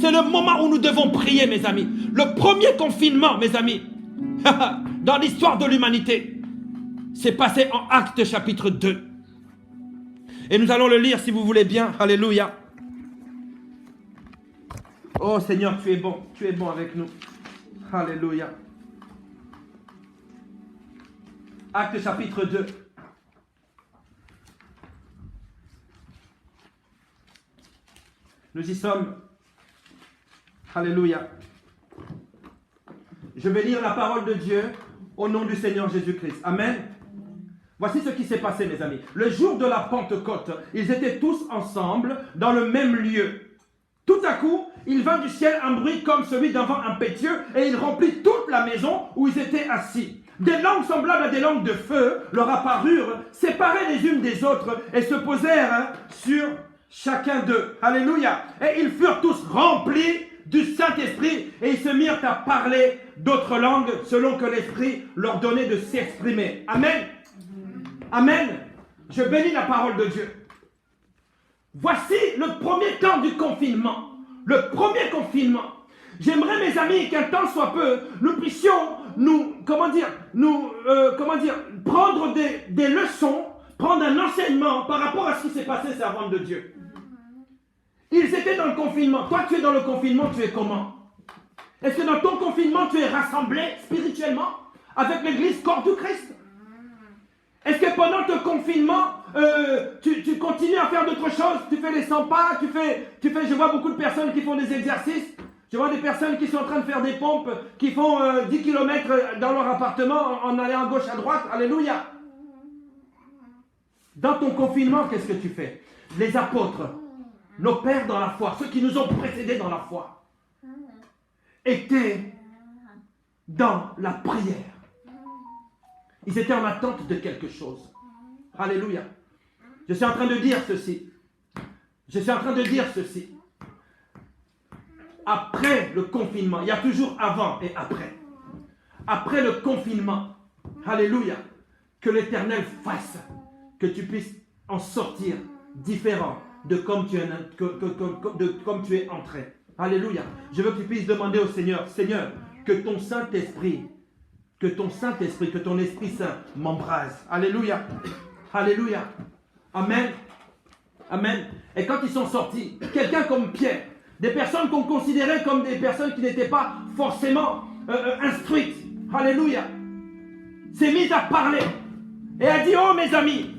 C'est le moment où nous devons prier, mes amis. Le premier confinement, mes amis, dans l'histoire de l'humanité, c'est passé en Actes chapitre 2. Et nous allons le lire si vous voulez bien. Alléluia. Oh Seigneur, tu es bon avec nous. Alléluia. Actes chapitre 2. Nous y sommes. Alléluia. Je vais lire la parole de Dieu au nom du Seigneur Jésus-Christ. Amen. Voici ce qui s'est passé, mes amis. Le jour de la Pentecôte, ils étaient tous ensemble dans le même lieu. Tout à coup, il vint du ciel un bruit comme celui d'un vent impétueux et il remplit toute la maison où ils étaient assis. Des langues semblables à des langues de feu leur apparurent, séparées les unes des autres et se posèrent sur chacun d'eux. Alléluia. Et ils furent tous remplis du Saint-Esprit et ils se mirent à parler d'autres langues selon que l'Esprit leur donnait de s'exprimer. Amen. Amen. Je bénis la parole de Dieu. Voici le premier temps du confinement. Le premier confinement. J'aimerais, mes amis, qu'un temps soit peu, nous puissions prendre des leçons, prendre un enseignement par rapport à ce qui s'est passé, servant de Dieu. Ils étaient dans le confinement. Toi, tu es dans le confinement, tu es comment? Est-ce que dans ton confinement, tu es rassemblé spirituellement avec l'église corps du Christ? Est-ce que pendant ton confinement, tu continues à faire d'autres choses? Tu fais les 100 pas, je vois beaucoup de personnes qui font des exercices. Je vois des personnes qui sont en train de faire des pompes, qui font 10 km dans leur appartement en allant à gauche, à droite. Alléluia. Dans ton confinement, qu'est-ce que tu fais? Les apôtres, nos pères dans la foi, ceux qui nous ont précédés dans la foi, étaient dans la prière. Ils étaient en attente de quelque chose. Alléluia. Je suis en train de dire ceci. Après le confinement, il y a toujours avant et après. Après le confinement, alléluia, que l'Éternel fasse que tu puisses en sortir différent de comme tu es entré. Alléluia. Je veux que tu puisses demander au Seigneur, Seigneur, que ton Saint-Esprit, que ton Esprit Saint m'embrase. Alléluia. Alléluia. Amen. Amen. Et quand ils sont sortis, quelqu'un comme Pierre, des personnes qu'on considérait comme des personnes qui n'étaient pas forcément instruites, alléluia, s'est mise à parler et a dit, oh mes amis,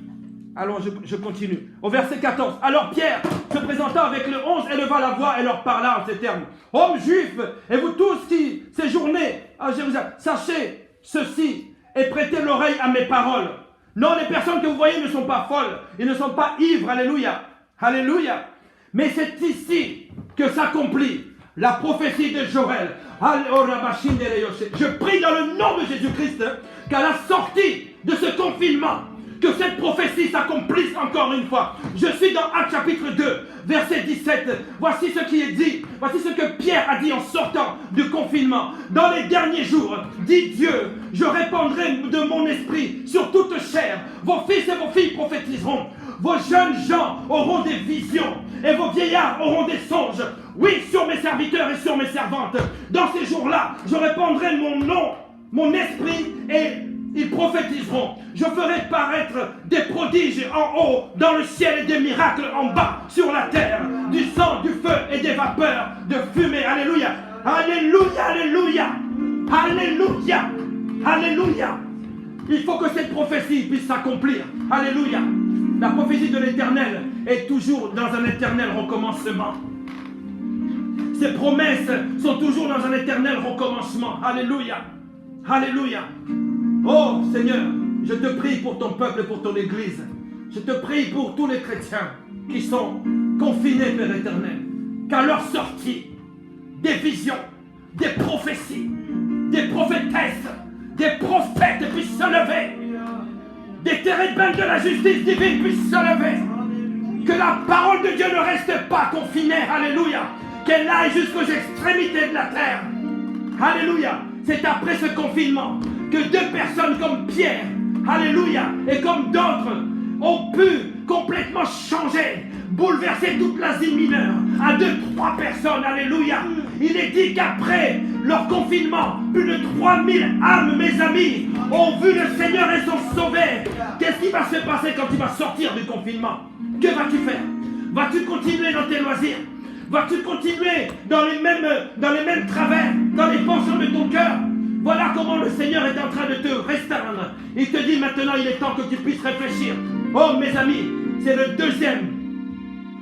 alors je continue, au verset 14, alors Pierre se présenta avec le 11, éleva la voix et leur parla en ces termes, hommes juifs, et vous tous qui séjournez à Jérusalem, sachez ceci et prêtez l'oreille à mes paroles. Non, les personnes que vous voyez ne sont pas folles, ils ne sont pas ivres, alléluia, alléluia, mais c'est ici que s'accomplit la prophétie de Joël. Je prie dans le nom de Jésus-Christ qu'à la sortie de ce confinement, que cette prophétie s'accomplisse encore une fois. Je suis dans Actes chapitre 2, verset 17. Voici ce qui est dit. Voici ce que Pierre a dit en sortant du confinement. Dans les derniers jours, dit Dieu, je répandrai de mon esprit sur toute chair. Vos fils et vos filles prophétiseront. Vos jeunes gens auront des visions et vos vieillards auront des songes. Oui, sur mes serviteurs et sur mes servantes. Dans ces jours-là, je répandrai mon nom, mon esprit et ils prophétiseront. Je ferai paraître des prodiges en haut dans le ciel et des miracles en bas sur la terre. Du sang, du feu et des vapeurs de fumée. Alléluia. Alléluia, alléluia. Alléluia. Alléluia. Il faut que cette prophétie puisse s'accomplir. Alléluia. La prophétie de l'Éternel est toujours dans un éternel recommencement. Ses promesses sont toujours dans un éternel recommencement. Alléluia. Alléluia. Oh Seigneur, je te prie pour ton peuple et pour ton église. Je te prie pour tous les chrétiens qui sont confinés, Père éternel. Qu'à leur sortie, des visions, des prophéties, des prophétesses, des prophètes puissent se lever. Des térébintes de la justice divine puissent se lever. Que la parole de Dieu ne reste pas confinée. Alléluia. Qu'elle aille jusqu'aux extrémités de la terre. Alléluia. C'est après ce confinement que deux personnes comme Pierre, alléluia, et comme d'autres ont pu complètement changer, bouleverser toute l'Asie mineure à 2-3 personnes. Alléluia. Il est dit qu'après leur confinement, plus de 3000 âmes, mes amis, ont vu le Seigneur et sont sauvés. Qu'est-ce qui va se passer quand tu vas sortir du confinement? Que vas-tu faire? Vas-tu continuer dans tes loisirs? Vas-tu continuer dans les mêmes travers, dans les penchants de ton cœur? Voilà comment le Seigneur est en train de te restreindre. Il te dit maintenant, il est temps que tu puisses réfléchir. Oh mes amis, c'est le deuxième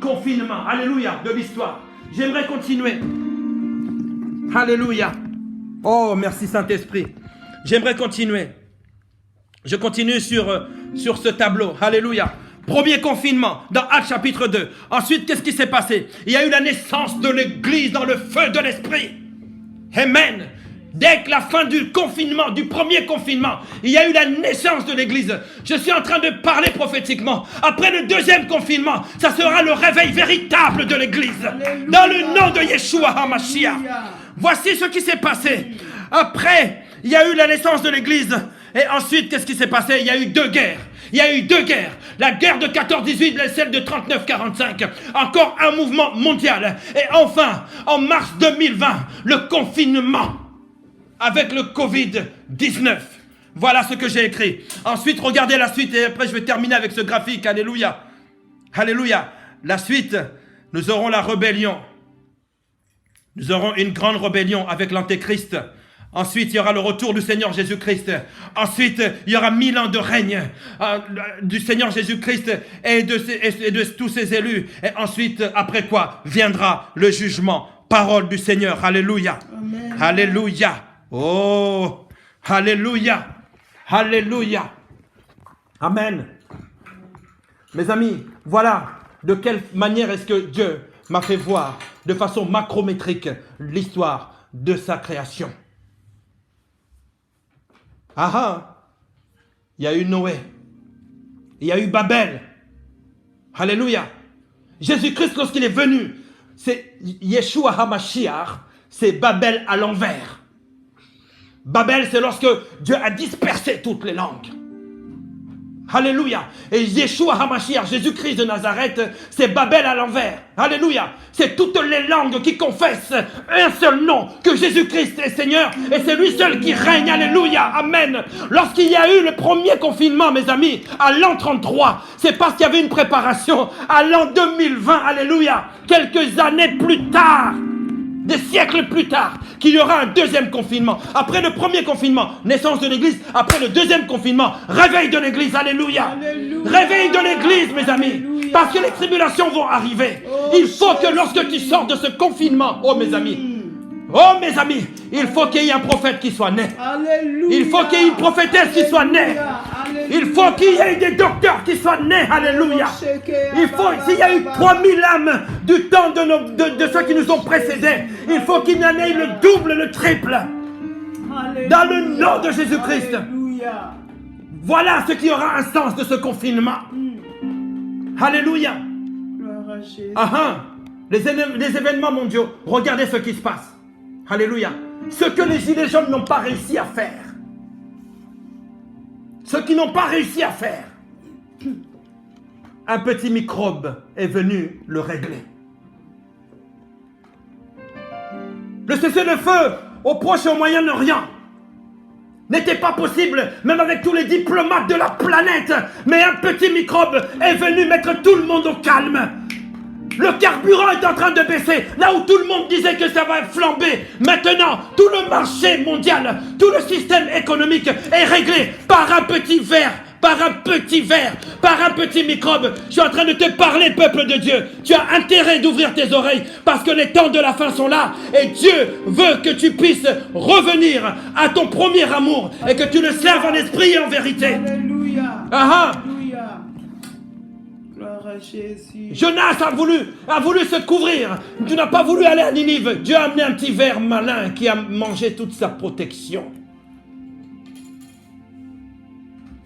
confinement, alléluia, de l'histoire. J'aimerais continuer. Alléluia. Oh, merci Saint-Esprit. J'aimerais continuer. Je continue sur ce tableau. Alléluia. Premier confinement, dans Actes chapitre 2. Ensuite, qu'est-ce qui s'est passé? Il y a eu la naissance de l'Église dans le feu de l'Esprit. Amen. Dès que la fin du confinement, du premier confinement, il y a eu la naissance de l'Église. Je suis en train de parler prophétiquement. Après le deuxième confinement, ça sera le réveil véritable de l'Église. Dans le nom de Yeshua HaMashiach. Voici ce qui s'est passé. Après, il y a eu la naissance de l'Église. Et ensuite, qu'est-ce qui s'est passé? Il y a eu deux guerres. Il y a eu deux guerres. La guerre de 14-18 et celle de 39-45. Encore un mouvement mondial. Et enfin, en mars 2020, le confinement avec le Covid-19. Voilà ce que j'ai écrit. Ensuite, regardez la suite et après je vais terminer avec ce graphique. Alléluia. Alléluia. La suite, nous aurons la rébellion. Nous aurons une grande rébellion avec l'Antéchrist. Ensuite, il y aura le retour du Seigneur Jésus-Christ. Ensuite, il y aura 1000 ans de règne du Seigneur Jésus-Christ et de tous ses élus. Et ensuite, après quoi, viendra le jugement. Parole du Seigneur. Alléluia. Amen. Alléluia. Oh, alléluia. Alléluia. Amen. Mes amis, voilà de quelle manière est-ce que Dieu m'a fait voir de façon macrométrique l'histoire de sa création. Il y a eu Noé. Il y a eu Babel. Alléluia. Jésus-Christ, lorsqu'il est venu, c'est Yeshua HaMashiach, c'est Babel à l'envers. Babel, c'est lorsque Dieu a dispersé toutes les langues. Alléluia. Et Yeshua HaMashiach, Jésus-Christ de Nazareth, c'est Babel à l'envers. Alléluia. C'est toutes les langues qui confessent un seul nom, que Jésus-Christ est Seigneur, et c'est lui seul qui règne. Alléluia. Amen. Lorsqu'il y a eu le premier confinement, mes amis, à l'an 33, c'est parce qu'il y avait une préparation à l'an 2020. Alléluia. Quelques années plus tard, des siècles plus tard, qu'il y aura un deuxième confinement. Après le premier confinement, naissance de l'Église. Après le deuxième confinement, réveil de l'Église. Alléluia. Alléluia. Réveil de l'Église, mes amis. Alléluia. Parce que les tribulations vont arriver. Il faut que lorsque tu sors de ce confinement, oh mes amis, il faut qu'il y ait un prophète qui soit né. Alléluia. Il faut qu'il y ait une prophétesse qui soit née. Il faut qu'il y ait des docteurs qui soient nés. Alléluia. Il faut, s'il y a eu 3000 âmes du temps de ceux qui nous ont précédés, il faut qu'il y en ait le double, le triple. Alléluia. Dans le nom de Jésus-Christ. Alléluia. Voilà ce qui aura un sens de ce confinement. Alléluia. Les événements mondiaux, regardez ce qui se passe. Alléluia. Ce que les gilets jaunes n'ont pas réussi à faire. Ceux qui n'ont pas réussi à faire. Un petit microbe est venu le régler. Le cessez-le-feu au Proche et au Moyen-Orient n'était pas possible, même avec tous les diplomates de la planète. Mais un petit microbe est venu mettre tout le monde au calme. Le carburant est en train de baisser. Là où tout le monde disait que ça va flamber, maintenant, tout le marché mondial, tout le système économique est réglé par un petit verre, par un petit microbe. Je suis en train de te parler, peuple de Dieu. Tu as intérêt d'ouvrir tes oreilles parce que les temps de la fin sont là et Dieu veut que tu puisses revenir à ton premier amour et que tu le serves en esprit et en vérité. Alléluia. Alléluia. Jonas a voulu se couvrir. Tu n'as pas voulu aller à Ninive. Dieu a amené un petit ver malin qui a mangé toute sa protection.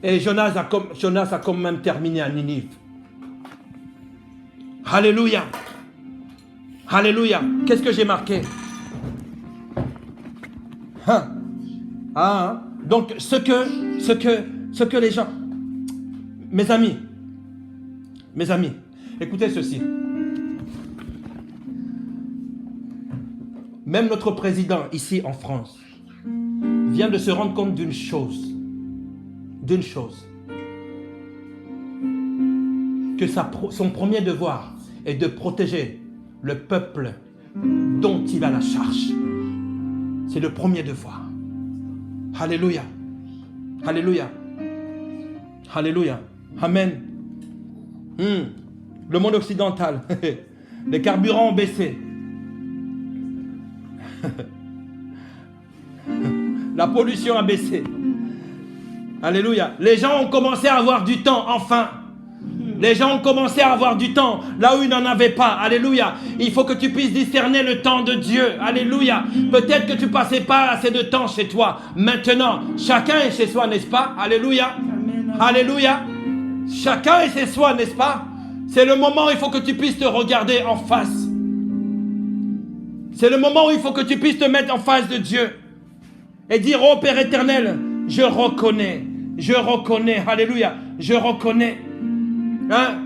Et Jonas a quand même terminé à Ninive. Alléluia. Alléluia. Qu'est-ce que j'ai marqué? Donc ce que les gens... Mes amis, écoutez ceci. même notre président ici en France vient de se rendre compte d'une chose. Que son premier devoir est de protéger le peuple dont il a la charge. C'est le premier devoir. Alléluia. Alléluia. Alléluia. Amen. Le monde occidental, les carburants ont baissé. La pollution a baissé. Alléluia. Les gens ont commencé à avoir du temps, enfin. Les gens ont commencé à avoir du temps là où ils n'en avaient pas. Alléluia. Il faut que tu puisses discerner le temps de Dieu. Alléluia. Peut-être que tu ne passais pas assez de temps chez toi. Maintenant, chacun est chez soi, n'est-ce pas? Alléluia. Amen. Alléluia. Chacun est chez soi, n'est-ce pas? C'est le moment où il faut que tu puisses te regarder en face. C'est le moment où il faut que tu puisses te mettre en face de Dieu. Et dire, oh Père éternel, je reconnais. Alléluia. Je reconnais. Hein?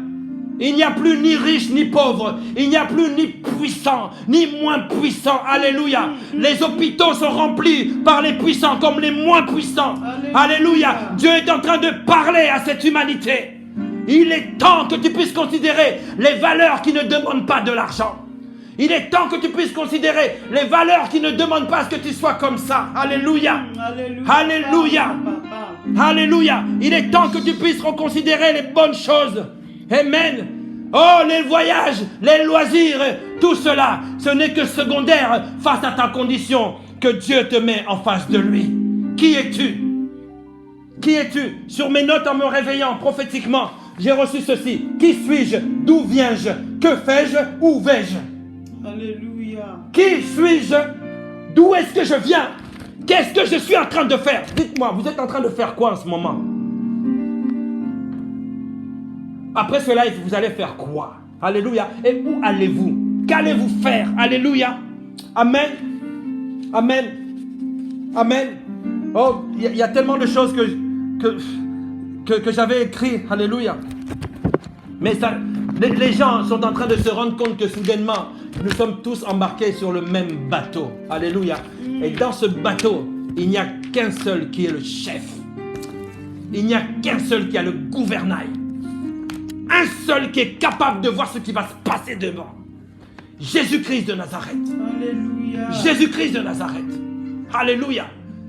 Il n'y a plus ni riche ni pauvre. Il n'y a plus ni puissant ni moins puissant. Alléluia. Les hôpitaux sont remplis par les puissants comme les moins puissants. Alléluia. Dieu est en train de parler à cette humanité. Il est temps que tu puisses considérer les valeurs qui ne demandent pas de l'argent. Il est temps que tu puisses considérer les valeurs qui ne demandent pas à ce que tu sois comme ça. Alléluia. Alléluia. Alléluia. Il est temps que tu puisses reconsidérer les bonnes choses. Amen. Oh, les voyages, les loisirs, tout cela, ce n'est que secondaire face à ta condition que Dieu te met en face de lui. Qui es-tu? Qui es-tu? Sur mes notes en me réveillant prophétiquement, j'ai reçu ceci. Qui suis-je? D'où viens-je? Que fais-je? Où vais-je? Alléluia. Qui suis-je? D'où est-ce que je viens? Qu'est-ce que je suis en train de faire? Dites-moi, vous êtes en train de faire quoi en ce moment? Après cela, vous allez faire quoi? Alléluia. Et où allez-vous? Qu'allez-vous faire? Alléluia. Amen. Amen. Amen. Oh, il y a tellement de choses que j'avais écrit. Alléluia. Mais ça, les gens sont en train de se rendre compte que soudainement, nous sommes tous embarqués sur le même bateau. Alléluia. Et dans ce bateau, il n'y a qu'un seul qui est le chef. Il n'y a qu'un seul qui a le gouvernail. Un seul qui est capable de voir ce qui va se passer devant. Jésus-Christ de Nazareth. Alléluia. Jésus-Christ de Nazareth. Alléluia.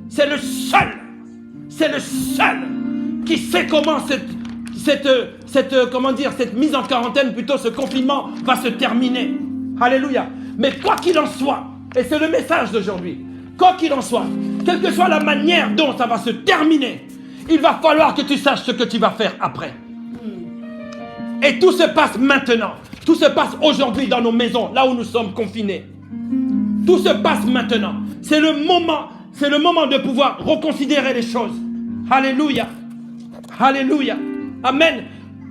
C'est le seul qui sait comment cette mise en quarantaine, plutôt ce confinement, va se terminer. Alléluia. Mais quoi qu'il en soit, et c'est le message d'aujourd'hui, quoi qu'il en soit, quelle que soit la manière dont ça va se terminer, il va falloir que tu saches ce que tu vas faire après. Et tout se passe maintenant. Tout se passe aujourd'hui dans nos maisons, là où nous sommes confinés. Tout se passe maintenant. C'est le moment de pouvoir reconsidérer les choses. Alléluia. Alléluia. Amen.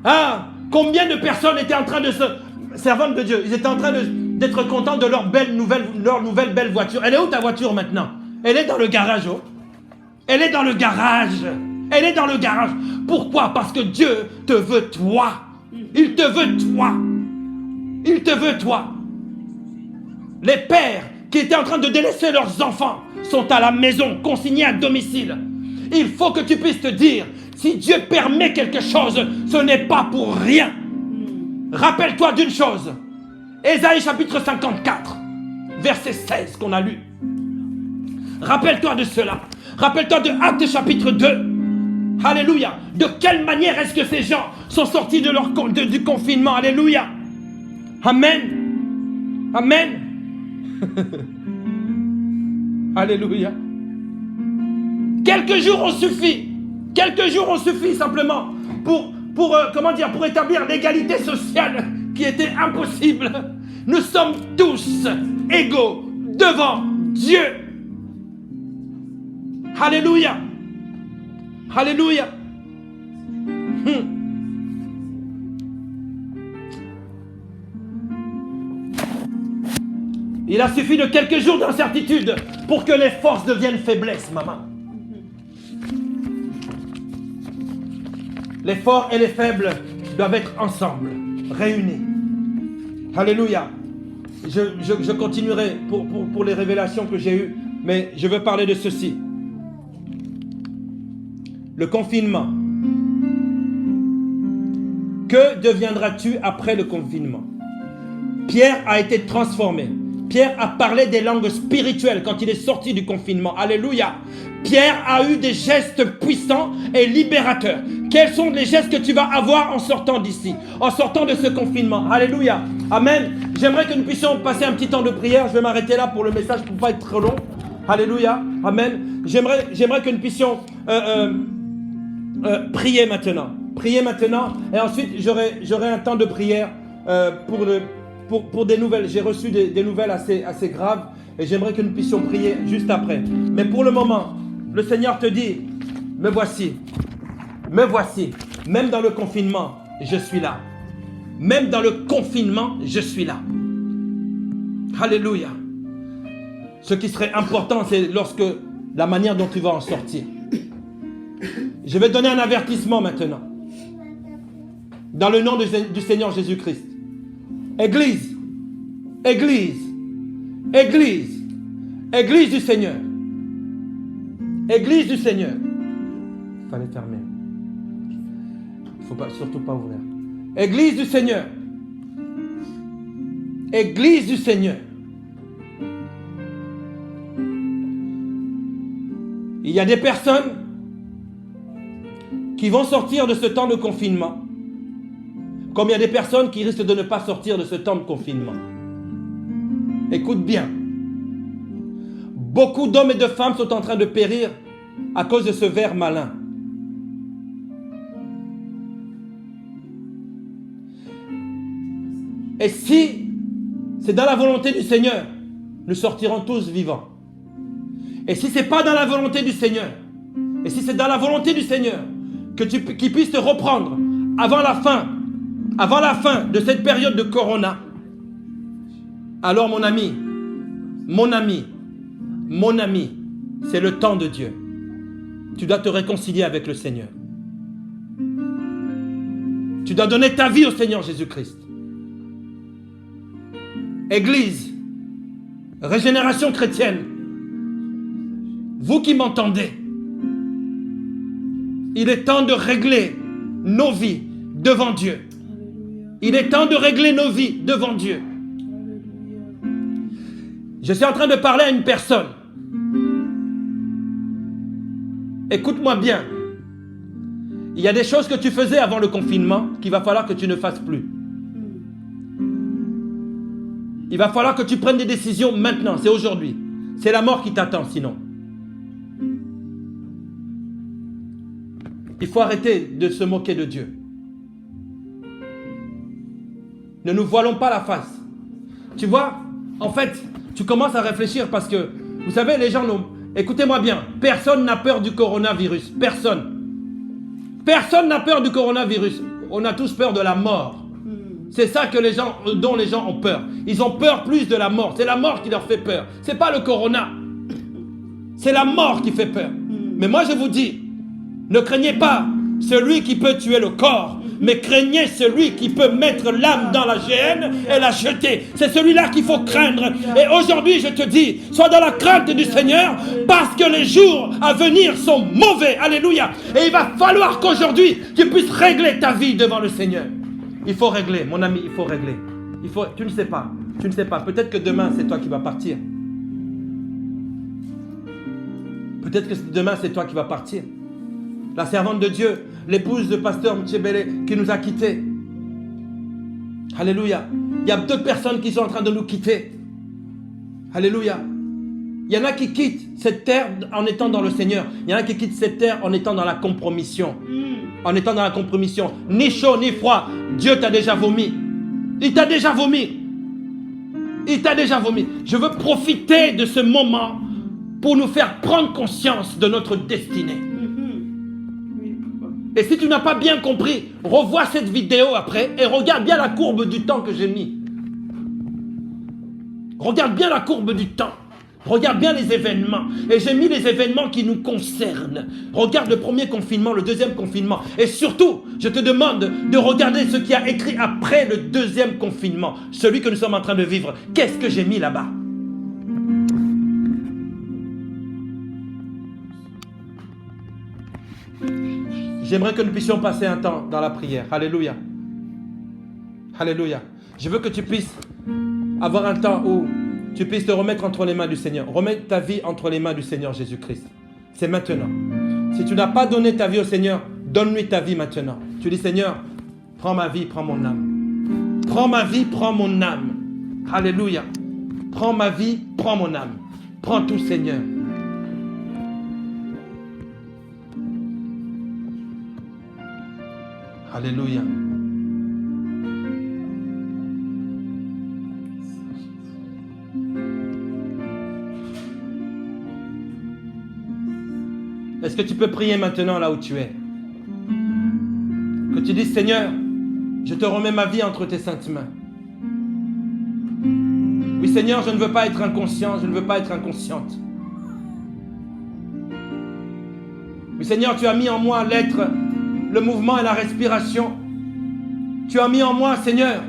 Ah, combien de personnes étaient en train de se... Servantes de Dieu, ils étaient en train d'être contents de leur nouvelle belle voiture. Elle est où ta voiture maintenant? Elle est dans le garage. Oh. Elle est dans le garage. Elle est dans le garage. Pourquoi? Parce que Dieu te veut toi. Il te veut toi. Il te veut toi. Les pères qui étaient en train de délaisser leurs enfants sont à la maison, consignés à domicile. Il faut que tu puisses te dire, si Dieu permet quelque chose, ce n'est pas pour rien. Rappelle-toi d'une chose. Ésaïe chapitre 54, verset 16 qu'on a lu. Rappelle-toi de cela. Rappelle-toi de Actes chapitre 2. Alléluia. De quelle manière est-ce que ces gens sont sortis du confinement? Alléluia. Amen. Amen. Alléluia. Quelques jours ont suffi. Quelques jours ont suffi simplement pour établir l'égalité sociale qui était impossible. Nous sommes tous égaux devant Dieu. Alléluia. Alléluia. Il a suffi de quelques jours d'incertitude pour que les forces deviennent faiblesse, maman. Les forts et les faibles doivent être ensemble, réunis. Alléluia. je continuerai pour les révélations que j'ai eues, mais je veux parler de ceci. Le confinement. Que deviendras-tu après le confinement? Pierre a été transformé. Pierre a parlé des langues spirituelles quand il est sorti du confinement. Alléluia. Pierre a eu des gestes puissants et libérateurs. Quels sont les gestes que tu vas avoir en sortant d'ici, en sortant de ce confinement? Alléluia. Amen. J'aimerais que nous puissions passer un petit temps de prière. Je vais m'arrêter là pour le message pour ne pas être trop long. Alléluia. Amen. J'aimerais que nous puissions prier maintenant. Prier maintenant. Et ensuite, j'aurai un temps de prière pour des nouvelles. J'ai reçu des nouvelles assez graves. Et j'aimerais que nous puissions prier juste après. Mais pour le moment, le Seigneur te dit, me voici. Me voici. Même dans le confinement, je suis là. Même dans le confinement, je suis là. Alléluia. Ce qui serait important, c'est lorsque la manière dont tu vas en sortir. Je vais donner un avertissement maintenant. Dans le nom du Seigneur Jésus-Christ. Église. Église. Église. Église du Seigneur. Église du Seigneur. Il fallait fermer. Il ne faut surtout pas ouvrir. Église du Seigneur. Église du Seigneur. Il y a des personnes qui vont sortir de ce temps de confinement, comme il y a des personnes qui risquent de ne pas sortir de ce temps de confinement. Écoute bien. Beaucoup d'hommes et de femmes sont en train de périr à cause de ce ver malin. Et si c'est dans la volonté du Seigneur, nous sortirons tous vivants. Et si ce n'est pas dans la volonté du Seigneur, et si c'est dans la volonté du Seigneur, qu'il puisse te reprendre avant la fin de cette période de Corona, alors mon ami, c'est le temps de Dieu. Tu dois te réconcilier avec le Seigneur. Tu dois donner ta vie au Seigneur Jésus-Christ. Église, Régénération chrétienne, vous qui m'entendez, il est temps de régler nos vies devant Dieu. Il est temps de régler nos vies devant Dieu. Je suis en train de parler à une personne. Écoute-moi bien. Il y a des choses que tu faisais avant le confinement qu'il va falloir que tu ne fasses plus. Il va falloir que tu prennes des décisions maintenant. C'est aujourd'hui. C'est la mort qui t'attend sinon. Il faut arrêter de se moquer de Dieu. Ne nous voilons pas la face. Tu vois, en fait, tu commences à réfléchir parce que, vous savez, les gens n'ont... Écoutez-moi bien, personne n'a peur du coronavirus. Personne. Personne n'a peur du coronavirus. On a tous peur de la mort. C'est ça que dont les gens ont peur. Ils ont peur plus de la mort. C'est la mort qui leur fait peur. C'est pas le corona. C'est la mort qui fait peur. Mais moi je vous dis, ne craignez pas celui qui peut tuer le corps, mais craignez celui qui peut mettre l'âme dans la géhenne et la jeter. C'est celui-là qu'il faut craindre. Et aujourd'hui, je te dis, sois dans la crainte du Seigneur, parce que les jours à venir sont mauvais. Alléluia. Et il va falloir qu'aujourd'hui, tu puisses régler ta vie devant le Seigneur. Il faut régler, mon ami, il faut régler. Tu ne sais pas. Peut-être que demain, c'est toi qui vas partir. Peut-être que demain, c'est toi qui vas partir. La servante de Dieu, l'épouse de pasteur Mtchebele qui nous a quittés. Alléluia. Il y a d'autres personnes qui sont en train de nous quitter. Alléluia. Il y en a qui quittent cette terre en étant dans le Seigneur. Il y en a qui quittent cette terre en étant dans la compromission. En étant dans la compromission. Ni chaud ni froid. Dieu t'a déjà vomi. Il t'a déjà vomi. Il t'a déjà vomi. Je veux profiter de ce moment pour nous faire prendre conscience de notre destinée. Et si tu n'as pas bien compris, revois cette vidéo après et regarde bien la courbe du temps que j'ai mis. Regarde bien la courbe du temps. Regarde bien les événements. Et j'ai mis les événements qui nous concernent. Regarde le premier confinement, le deuxième confinement. Et surtout, je te demande de regarder ce qui a écrit après le deuxième confinement. Celui que nous sommes en train de vivre. Qu'est-ce que j'ai mis là-bas? J'aimerais que nous puissions passer un temps dans la prière. Alléluia. Alléluia. Je veux que tu puisses avoir un temps où tu puisses te remettre entre les mains du Seigneur. Remets ta vie entre les mains du Seigneur Jésus-Christ. C'est maintenant. Si tu n'as pas donné ta vie au Seigneur, donne-lui ta vie maintenant. Tu dis, Seigneur, prends ma vie, prends mon âme. Prends ma vie, prends mon âme. Alléluia. Prends ma vie, prends mon âme. Prends tout, Seigneur. Alléluia. Est-ce que tu peux prier maintenant là où tu es? Que tu dises, Seigneur, je te remets ma vie entre tes saintes mains. Oui, Seigneur, je ne veux pas être inconscient, je ne veux pas être inconsciente. Oui, Seigneur, tu as mis en moi l'être, le mouvement et la respiration. Tu as mis en moi, Seigneur,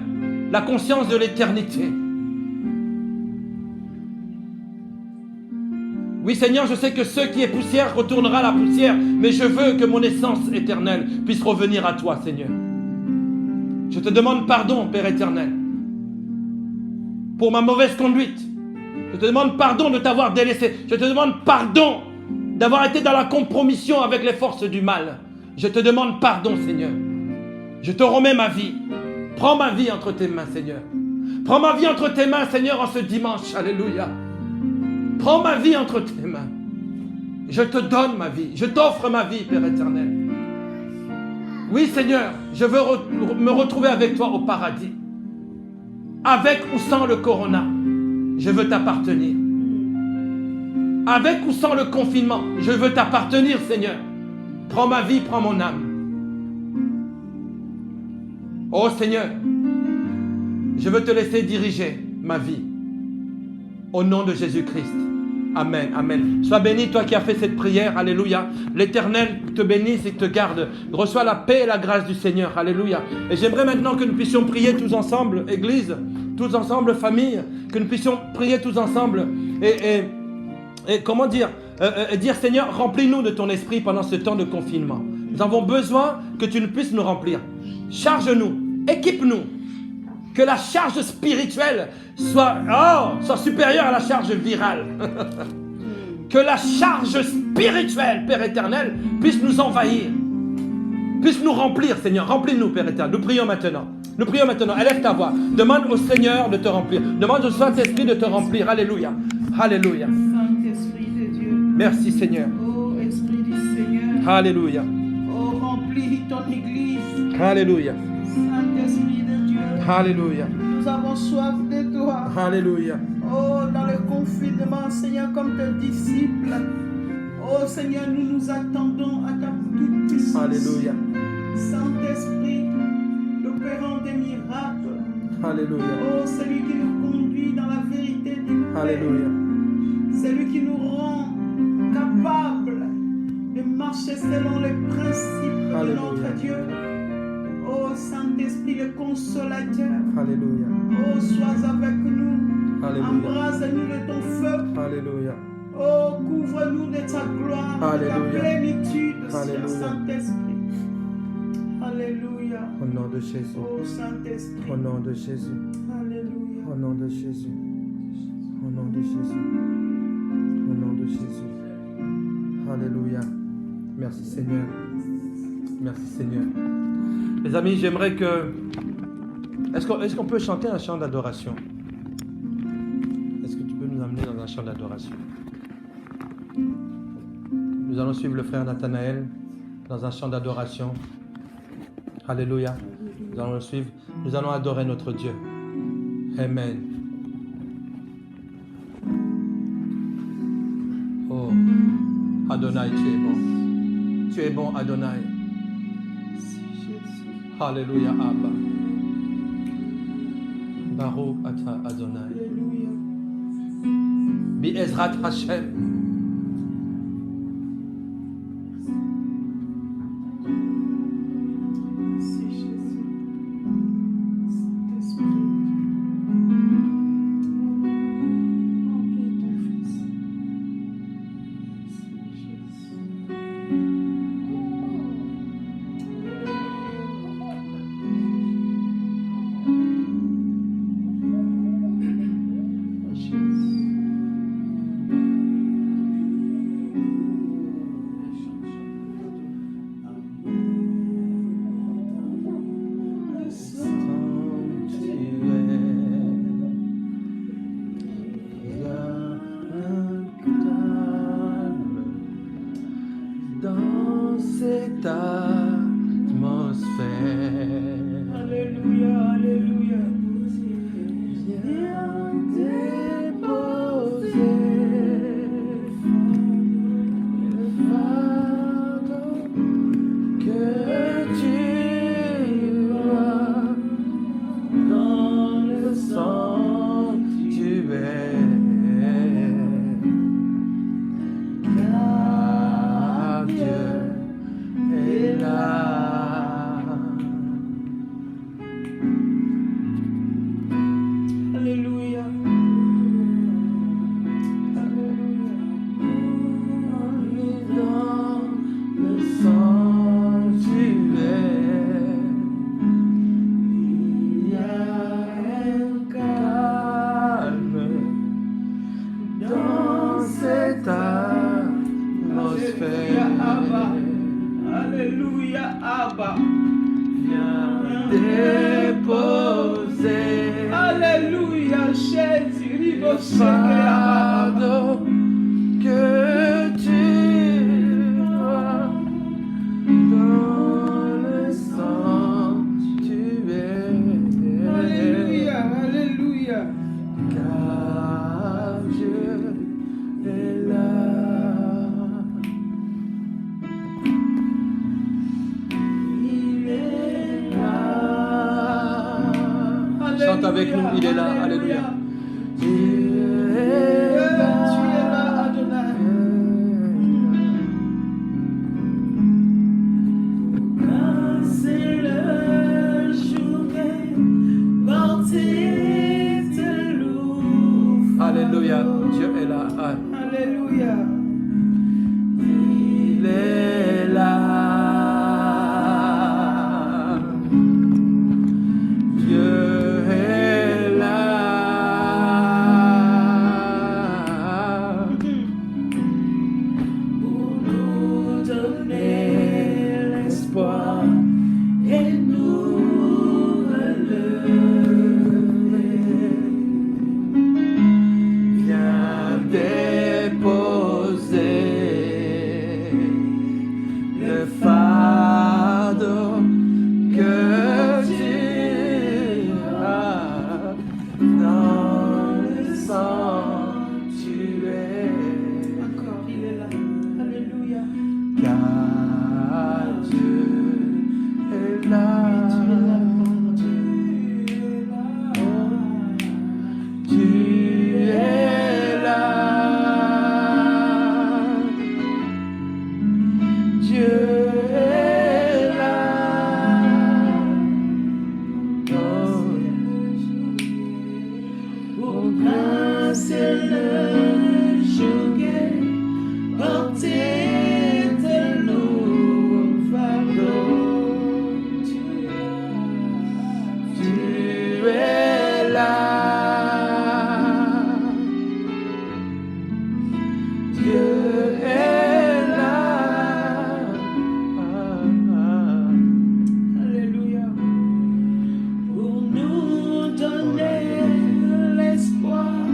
la conscience de l'éternité. Oui, Seigneur, je sais que ce qui est poussière retournera à la poussière, mais je veux que mon essence éternelle puisse revenir à toi, Seigneur. Je te demande pardon, Père éternel, pour ma mauvaise conduite. Je te demande pardon de t'avoir délaissé. Je te demande pardon d'avoir été dans la compromission avec les forces du mal. Je te demande pardon, Seigneur. Je te remets ma vie. Prends ma vie entre tes mains, Seigneur. Prends ma vie entre tes mains, Seigneur, en ce dimanche. Alléluia. Prends ma vie entre tes mains. Je te donne ma vie. Je t'offre ma vie, Père éternel. Oui, Seigneur, je veux me retrouver avec toi au paradis. Avec ou sans le corona, je veux t'appartenir. Avec ou sans le confinement, je veux t'appartenir, Seigneur. Prends ma vie, prends mon âme. Oh Seigneur, je veux te laisser diriger ma vie. Au nom de Jésus-Christ. Amen, amen. Sois béni, toi qui as fait cette prière. Alléluia. L'Éternel te bénisse et te garde. Reçois la paix et la grâce du Seigneur. Alléluia. Et j'aimerais maintenant que nous puissions prier tous ensemble, Église, tous ensemble, famille, que nous puissions prier tous ensemble et comment dire, dire Seigneur, remplis-nous de ton esprit pendant ce temps de confinement. Nous avons besoin que tu puisses nous remplir. Charge-nous, équipe-nous. Que la charge spirituelle soit supérieure à la charge virale. Que la charge spirituelle, Père éternel, puisse nous envahir. Puisse nous remplir, Seigneur. Remplis-nous, Père éternel. Nous prions maintenant. Nous prions maintenant. Élève ta voix. Demande au Seigneur de te remplir. Demande au Saint-Esprit de te remplir. Alléluia. Alléluia. Saint-Esprit de Dieu. Merci, Seigneur. Oh, Esprit du Seigneur. Alléluia. Oh, remplis ton Église. Alléluia. Saint-Esprit de Dieu. Alléluia. Nous avons soif de toi. Alléluia. Oh, dans le confinement, Seigneur, comme tes disciples. Oh, Seigneur, nous nous attendons à ta toute puissance. Alléluia. Saint-Esprit, l'opérant des miracles. Alléluia. Oh, celui qui nous conduit dans la vérité du Père. Alléluia. Celui qui nous rend capables de marcher selon les principes Alléluia. de notre Dieu. Oh, Saint-Esprit, le consolateur. Alléluia. Oh, sois avec nous. Alléluia. Embrase-nous de ton feu. Alléluia. Oh, couvre-nous de ta gloire, de ta Alléluia. plénitude, Alléluia. Saint-Esprit. Alléluia. Au nom de Jésus. Oh, Saint-Esprit. Au nom de Jésus. Alléluia. Au nom de Jésus. Au nom de Jésus. Au nom de Jésus. Alléluia. Merci Seigneur. Merci Seigneur. Les amis, j'aimerais que... Est-ce qu'on peut chanter un chant d'adoration? Est-ce que tu peux nous amener dans un chant d'adoration? Nous allons suivre le frère Nathanaël dans un chant d'adoration. Alléluia. Nous allons le suivre. Nous allons adorer notre Dieu. Amen. Oh, Adonai, tu es bon. Tu es bon, Adonai. Alléluia, Abba. Baruch Ata Adonai. Alléluia. Be'ezrat Hashem. Merci Jésus. Saint-Esprit. Remplis ton Fils. Merci Jésus. Dans cette atmosphère, Alléluia, alléluia. viens déposer le fardeau que tu as dans le sanctuaire. Car Dieu est là. Alléluia. Alléluia. Dans le sanctuaire, il y a un calme dans cette Alléluia, Abba. atmosphère. Alléluia, Abba. Viens déposer Alléluia, Jésus. le Ribo Sheke, Abba. fardeau que tu as dans le sanctuaire. Alléluia, alléluia. Car Dieu est là. Il est là. Chante avec nous, il est là. Alléluia. Dieu est là. Tu es là, Adonai. C'est le jour porter te loue. Alléluia. Dieu est là. Alléluia. Il est là. Dieu est là. Pour nous donner l'espoir et nous relever. Viens déposer le fardeau que tu as dans le sanctuaire. Encore, il est là. Alléluia. Car Dieu est là. Tu es là. Dieu est là. Oh. Pour grâce le joug porter de lourds fardeaux. Tu es là. Dieu est là. Alléluia. Pour nous donner l'espoir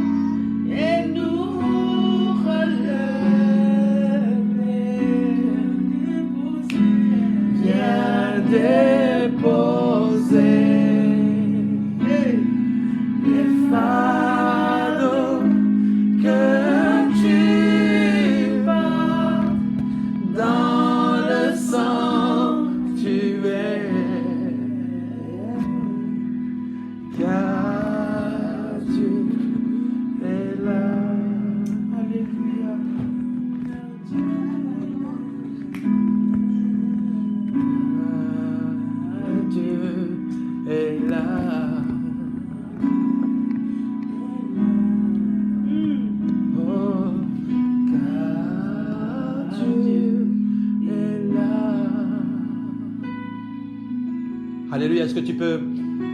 Alléluia. Est-ce que tu peux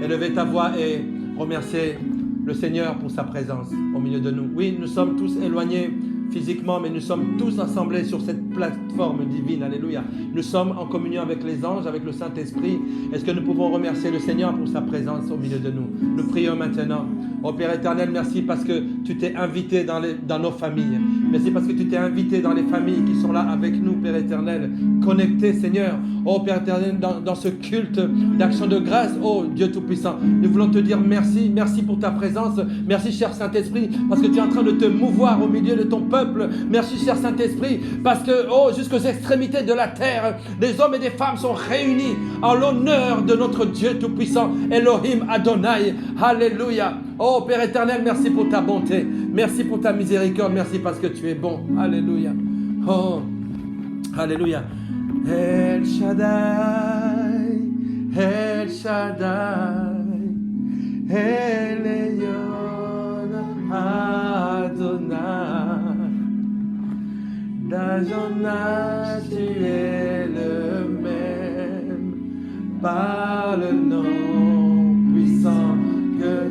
élever ta voix et remercier le Seigneur pour sa présence au milieu de nous? Oui, nous sommes tous éloignés physiquement, mais nous sommes tous assemblés sur cette plateforme divine. Alléluia. Nous sommes en communion avec les anges, avec le Saint-Esprit. Est-ce que nous pouvons remercier le Seigneur pour sa présence au milieu de nous? Nous prions maintenant. Oh Père éternel, merci parce que tu t'es invité dans nos familles. Merci parce que tu t'es invité dans les familles qui sont là avec nous, Père éternel, connectés, Seigneur. Oh Père éternel, dans ce culte d'action de grâce, oh Dieu Tout-Puissant, nous voulons te dire merci. Merci pour ta présence. Merci, cher Saint-Esprit, parce que tu es en train de te mouvoir au milieu de ton peuple. Merci, cher Saint-Esprit, parce que, oh, jusqu'aux extrémités de la terre, des hommes et des femmes sont réunis en l'honneur de notre Dieu Tout-Puissant, Elohim Adonai. Alléluia. Oh, Père éternel, merci pour ta bonté. Merci pour ta miséricorde. Merci parce que tu es bon. Alléluia. Oh, Alléluia. El Shaddai, El Shaddai, El Elyon Adonai. D'âge en âge, tu es le même, par le nom puissant que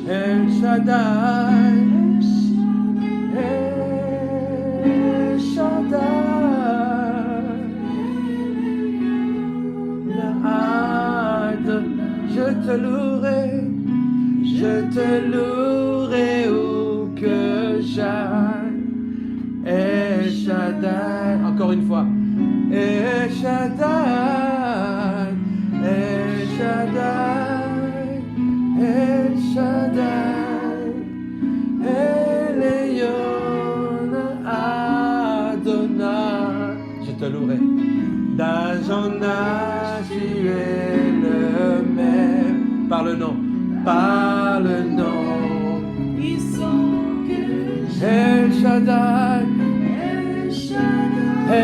El Shaddai, El Shaddai, je te louerai où que j'aille. El Shaddai, encore une fois. El Shaddai, El Shaddai, El Shaddai, El Elyon Adonai. Je te louerai. D'âge en âge, tu es le même. Par le nom, par le nom. El Shaddai, El Shaddai,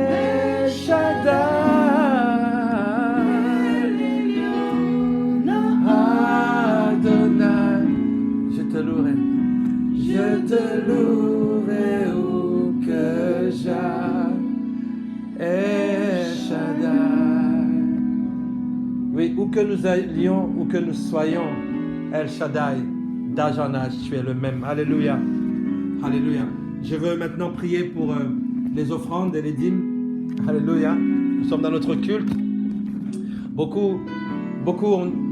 El Shaddai, Adonai. Je te louerai où que j'aille. El Shaddai. Oui, où que nous allions, où que nous soyons, El Shaddai. D'âge en âge, tu es le même. Alléluia. Alléluia. Je veux maintenant prier pour les offrandes et les dîmes. Alléluia. Nous sommes dans notre culte. Beaucoup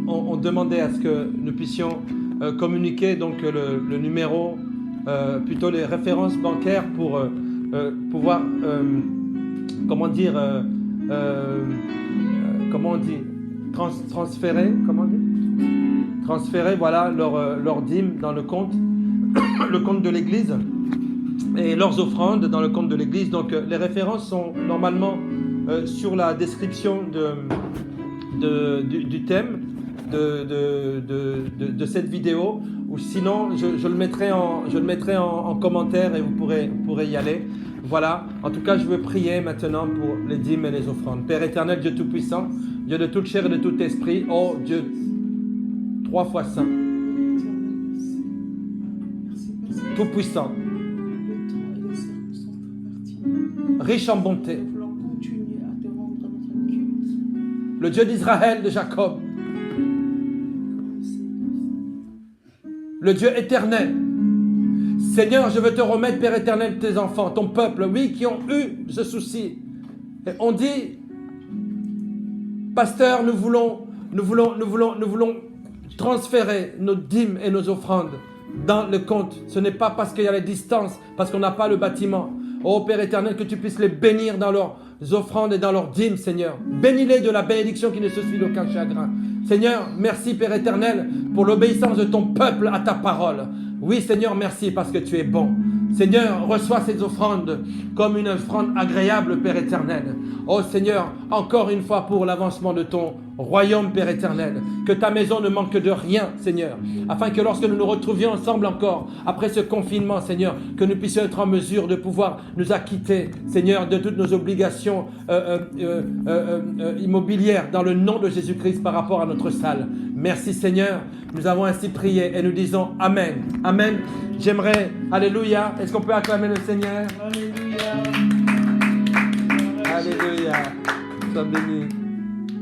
ont demandé à ce que nous puissions communiquer donc le numéro, plutôt les références bancaires pour pouvoir, comment on dit, transférer voilà leur dîme dans le compte de l'église et leurs offrandes dans le compte de l'église. Donc les références sont normalement sur la description du thème de cette vidéo, ou sinon je le mettrai en commentaire et vous pourrez y aller. Voilà, en tout cas je veux prier maintenant pour les dîmes et les offrandes. Père éternel, Dieu Tout-Puissant, Dieu de toute chair et de tout esprit, oh Dieu 3 fois saint, Tout-Puissant, riche en bonté, le Dieu d'Israël, de Jacob, le Dieu éternel. Seigneur, je veux te remettre, Père éternel, tes enfants, ton peuple, oui, qui ont eu ce souci. Et on dit, pasteur, nous voulons transférer nos dîmes et nos offrandes dans le compte. Ce n'est pas parce qu'il y a la distance, parce qu'on n'a pas le bâtiment. Oh Père éternel, que tu puisses les bénir dans leurs offrandes et dans leurs dîmes, Seigneur. Bénis-les de la bénédiction qui ne se suit d'aucun chagrin. Seigneur, merci Père éternel pour l'obéissance de ton peuple à ta parole. Oui Seigneur, merci parce que tu es bon. Seigneur, reçois ces offrandes comme une offrande agréable, Père éternel. Oh Seigneur, encore une fois pour l'avancement de ton royaume, Père éternel. Que ta maison ne manque de rien, Seigneur. Afin que lorsque nous nous retrouvions ensemble encore, après ce confinement, Seigneur, que nous puissions être en mesure de pouvoir nous acquitter, Seigneur, de toutes nos obligations immobilières dans le nom de Jésus-Christ par rapport à notre salle. Merci Seigneur. Nous avons ainsi prié et nous disons Amen. Amen. J'aimerais, alléluia. Est-ce qu'on peut acclamer le Seigneur? Alléluia. Alléluia. Sois béni.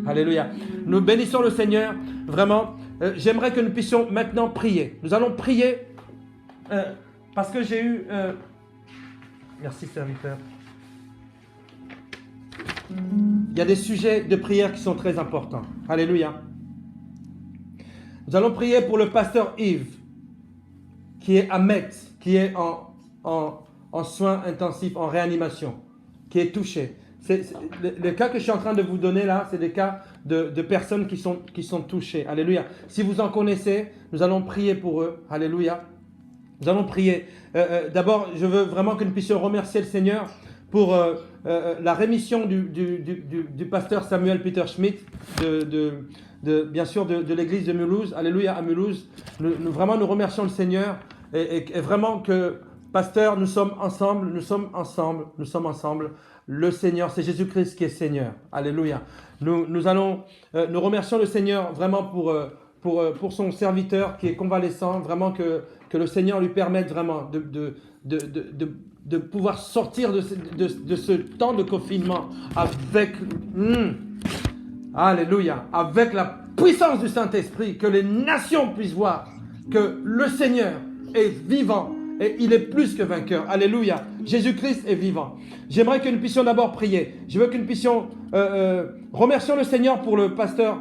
Alléluia. Nous bénissons le Seigneur. Vraiment, j'aimerais que nous puissions maintenant prier. Nous allons prier parce que j'ai eu... Merci, serviteur. Il y a des sujets de prière qui sont très importants. Alléluia. Nous allons prier pour le pasteur Yves, qui est à Metz, qui est en soins intensifs, en réanimation, qui est touché. Les cas que je suis en train de vous donner là, c'est des cas de personnes qui sont touchées. Alléluia. Si vous en connaissez, nous allons prier pour eux. Alléluia. Nous allons prier. D'abord, je veux vraiment que nous puissions remercier le Seigneur pour la rémission du pasteur Samuel Peter Schmidt, bien sûr de l'église de Mulhouse. Alléluia, à Mulhouse. Vraiment, nous remercions le Seigneur et vraiment que, pasteur, nous sommes ensemble. Le Seigneur, c'est Jésus-Christ qui est Seigneur. Alléluia. Nous remercions le Seigneur vraiment pour son serviteur qui est convalescent. Vraiment que le Seigneur lui permette vraiment de pouvoir sortir de ce temps de confinement avec... Alléluia. Avec la puissance du Saint-Esprit, que les nations puissent voir que le Seigneur est vivant et il est plus que vainqueur. Alléluia. Jésus-Christ est vivant. J'aimerais que nous puissions d'abord prier. Je veux que nous puissions remercier le Seigneur pour le pasteur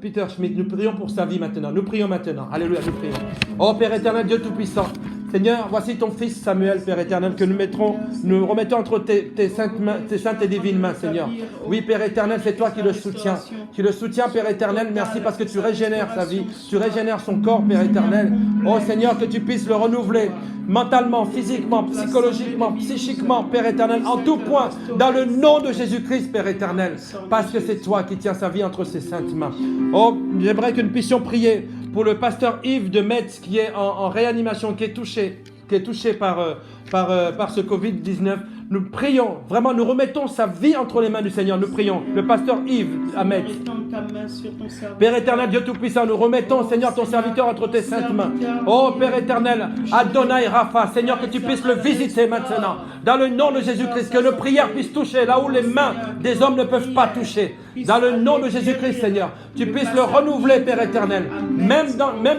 Peter Schmidt. Nous prions pour sa vie maintenant. Nous prions maintenant. Alléluia, nous prions. Oh Père éternel, Dieu Tout-Puissant. Seigneur, voici ton fils Samuel, Père éternel, que nous remettons entre tes saintes et divines mains, Seigneur. Oui, Père éternel, c'est toi qui le soutiens. Tu le soutiens, Père éternel. Merci parce que tu régénères sa vie. Tu régénères son corps, Père éternel. Oh Seigneur, que tu puisses le renouveler mentalement, physiquement, psychologiquement, psychiquement, Père éternel, en tout point, dans le nom de Jésus-Christ, Père éternel. Parce que c'est toi qui tiens sa vie entre ses saintes mains. Oh, j'aimerais que nous puissions prier pour le pasteur Yves de Metz qui est en réanimation, qui est touché par ce Covid-19. Nous prions, vraiment, nous remettons sa vie entre les mains du Seigneur. Nous prions, le pasteur Yves à Metz. Père éternel, Dieu Tout-Puissant, nous remettons, Seigneur, ton serviteur entre tes saintes mains. Oh Père éternel, Adonai Rapha, Seigneur, que tu puisses le visiter maintenant. Dans le nom de Jésus-Christ, que nos prières puissent toucher là où les mains des hommes ne peuvent pas toucher. Dans le nom de Jésus-Christ, Seigneur, tu puisses le renouveler, Père éternel. Même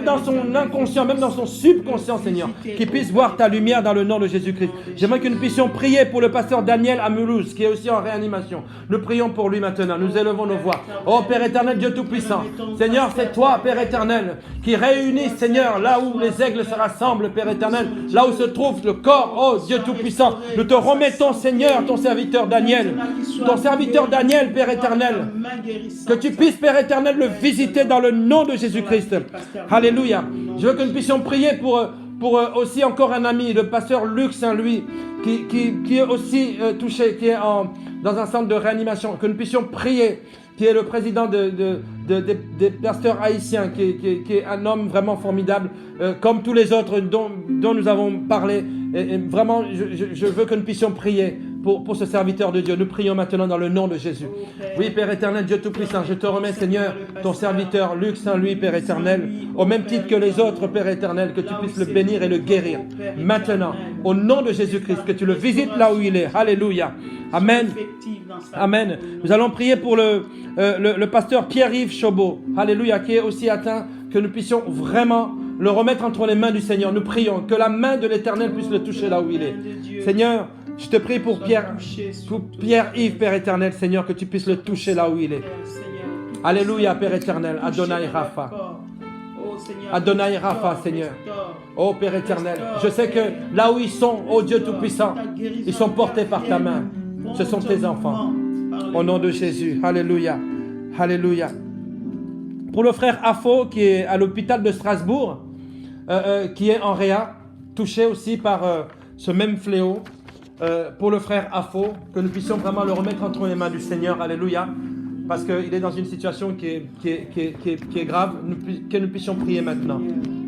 dans son inconscient, même dans son subconscient, Seigneur, qu'il puisse voir ta lumière dans le nom de Jésus-Christ. J'aimerais que nous puissions prier pour le pasteur Daniel à Mulhouse, qui est aussi en réanimation. Nous prions pour lui maintenant. Nous élevons nos voix. Oh Père éternel, Dieu Tout-Puissant. Seigneur, c'est toi, Père éternel, qui réunit, Seigneur, là où les aigles se rassemblent, Père éternel, là où se trouve le corps, oh Dieu Tout-Puissant. Nous te remettons, Seigneur, ton serviteur Daniel. Ton serviteur Daniel, Père éternel. Que tu puisses, Père éternel, le visiter dans le nom de Jésus-Christ. Alléluia. Je veux que nous puissions prier pour aussi encore un ami, le pasteur Luc Saint-Louis, qui est aussi touché, qui est dans un centre de réanimation. Que nous puissions prier, qui est le président des pasteurs haïtiens, qui est un homme vraiment formidable, comme tous les autres dont nous avons parlé. Et vraiment, je veux que nous puissions prier pour ce serviteur de Dieu. Nous prions maintenant dans le nom de Jésus. Oui, Père éternel, Dieu Tout-Puissant, je te remets, Seigneur, ton serviteur Luc Saint-Louis, Père éternel, au même titre que les autres, Père éternel, que tu puisses le bénir et le guérir. Maintenant, au nom de Jésus-Christ, que tu le visites là où il est. Alléluia. Amen. Amen. Nous allons prier pour le pasteur Pierre-Yves Chaubeau. Alléluia, qui est aussi atteint, que nous puissions vraiment le remettre entre les mains du Seigneur. Nous prions que la main de l'Éternel puisse le toucher là où il est. Seigneur, je te prie pour Pierre-Yves, Père éternel, Seigneur, que tu puisses le toucher là où il est. Alléluia, Père éternel. Adonai Rapha. Adonai Rapha, Seigneur. Oh Père éternel, je sais que là où ils sont, oh Dieu Tout-Puissant, ils sont portés par ta main. Ce sont tes enfants. Au nom de Jésus. Alléluia. Alléluia. Pour le frère Afo, qui est à l'hôpital de Strasbourg, qui est en réa, touché aussi par ce même fléau. Pour le frère Afo, que nous puissions vraiment le remettre entre les mains du Seigneur. Alléluia. Parce qu'il est dans une situation qui est grave, que nous puissions prier maintenant.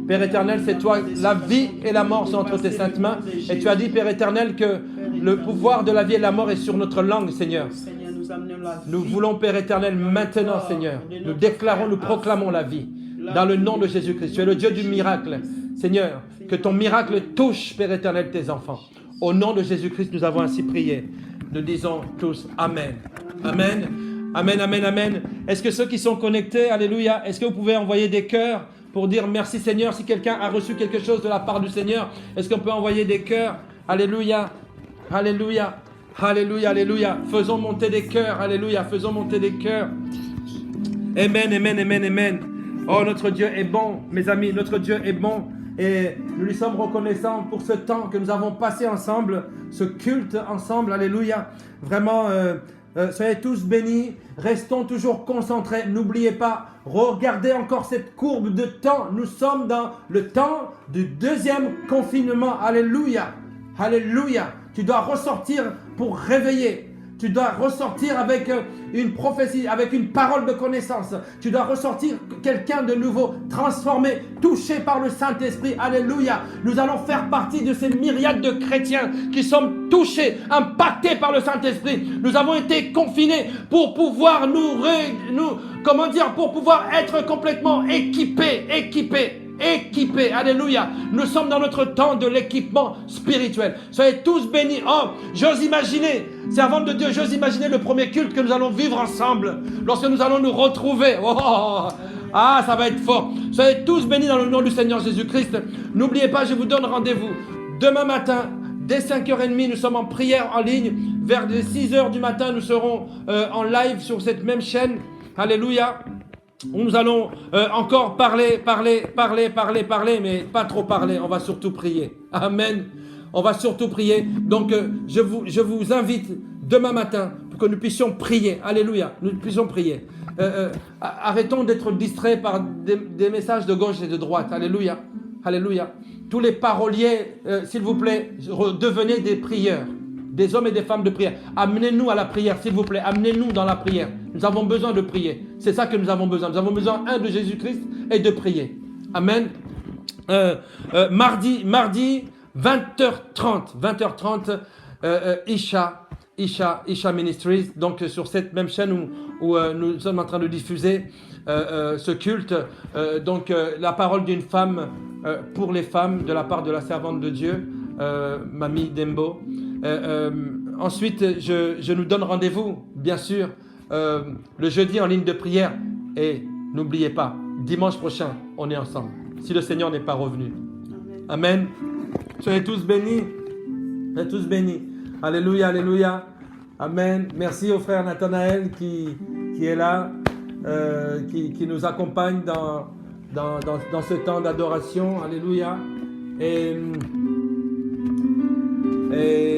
Père éternel, c'est toi, la vie et la mort sont entre tes saintes mains. Et tu as dit, Père éternel, que le pouvoir de la vie et de la mort est sur notre langue, Seigneur. Nous voulons, Père éternel, maintenant, Seigneur, nous déclarons, nous proclamons la vie. Dans le nom de Jésus-Christ. Tu es le Dieu du miracle. Seigneur, que ton miracle touche, Père éternel, tes enfants. Au nom de Jésus-Christ, nous avons ainsi prié. Nous disons tous Amen. Amen. Amen, amen, amen. Est-ce que ceux qui sont connectés, alléluia, est-ce que vous pouvez envoyer des cœurs pour dire merci Seigneur? Si quelqu'un a reçu quelque chose de la part du Seigneur, est-ce qu'on peut envoyer des cœurs? Alléluia, alléluia, alléluia, alléluia. Faisons monter des cœurs, alléluia, faisons monter des cœurs. Amen, amen, amen, amen. Oh, notre Dieu est bon, mes amis, notre Dieu est bon. Et nous lui sommes reconnaissants pour ce temps que nous avons passé ensemble, ce culte ensemble, alléluia. Vraiment, soyez tous bénis, restons toujours concentrés. N'oubliez pas, regardez encore cette courbe de temps. Nous sommes dans le temps du deuxième confinement, alléluia. Alléluia. Tu dois ressortir pour réveiller. Tu dois ressortir avec une prophétie, avec une parole de connaissance. Tu dois ressortir quelqu'un de nouveau, transformé, touché par le Saint-Esprit. Alléluia. Nous allons faire partie de ces myriades de chrétiens qui sont touchés, impactés par le Saint-Esprit. Nous avons été confinés pour pouvoir pour pouvoir être complètement équipés. Alléluia. Nous sommes dans notre temps de l'équipement spirituel. Soyez tous bénis. Oh, j'ose imaginer, servante de Dieu, j'ose imaginer le premier culte que nous allons vivre ensemble, lorsque nous allons nous retrouver. Oh, ah, ça va être fort. Soyez tous bénis dans le nom du Seigneur Jésus-Christ. N'oubliez pas, je vous donne rendez-vous demain matin, dès 5h30, nous sommes en prière en ligne. Vers les 6h du matin, nous serons en live sur cette même chaîne. Alléluia. Où nous allons encore parler, mais pas trop parler. On va surtout prier. Amen. On va surtout prier. Donc, je vous invite demain matin pour que nous puissions prier. Alléluia. Nous puissions prier. Arrêtons d'être distraits par des messages de gauche et de droite. Alléluia. Alléluia. Tous les paroliers, s'il vous plaît, devenez des prieurs. Des hommes et des femmes de prière. Amenez-nous à la prière, s'il vous plaît. Amenez-nous dans la prière. Nous avons besoin de prier. C'est ça que nous avons besoin. Nous avons besoin, de Jésus-Christ et de prier. Amen. Mardi, 20h30, Isha Ministries. Donc, sur cette même chaîne où nous sommes en train de diffuser ce culte. La parole d'une femme pour les femmes de la part de la servante de Dieu, Mamie Dembo. Ensuite, je nous donne rendez-vous, bien sûr, le jeudi en ligne de prière. Et n'oubliez pas, dimanche prochain, on est ensemble. Si le Seigneur n'est pas revenu. Amen. Soyez tous bénis. Soyez tous bénis. Alléluia, alléluia. Amen. Merci au frère Nathanaël qui est là, qui nous accompagne dans ce temps d'adoration. Alléluia. Et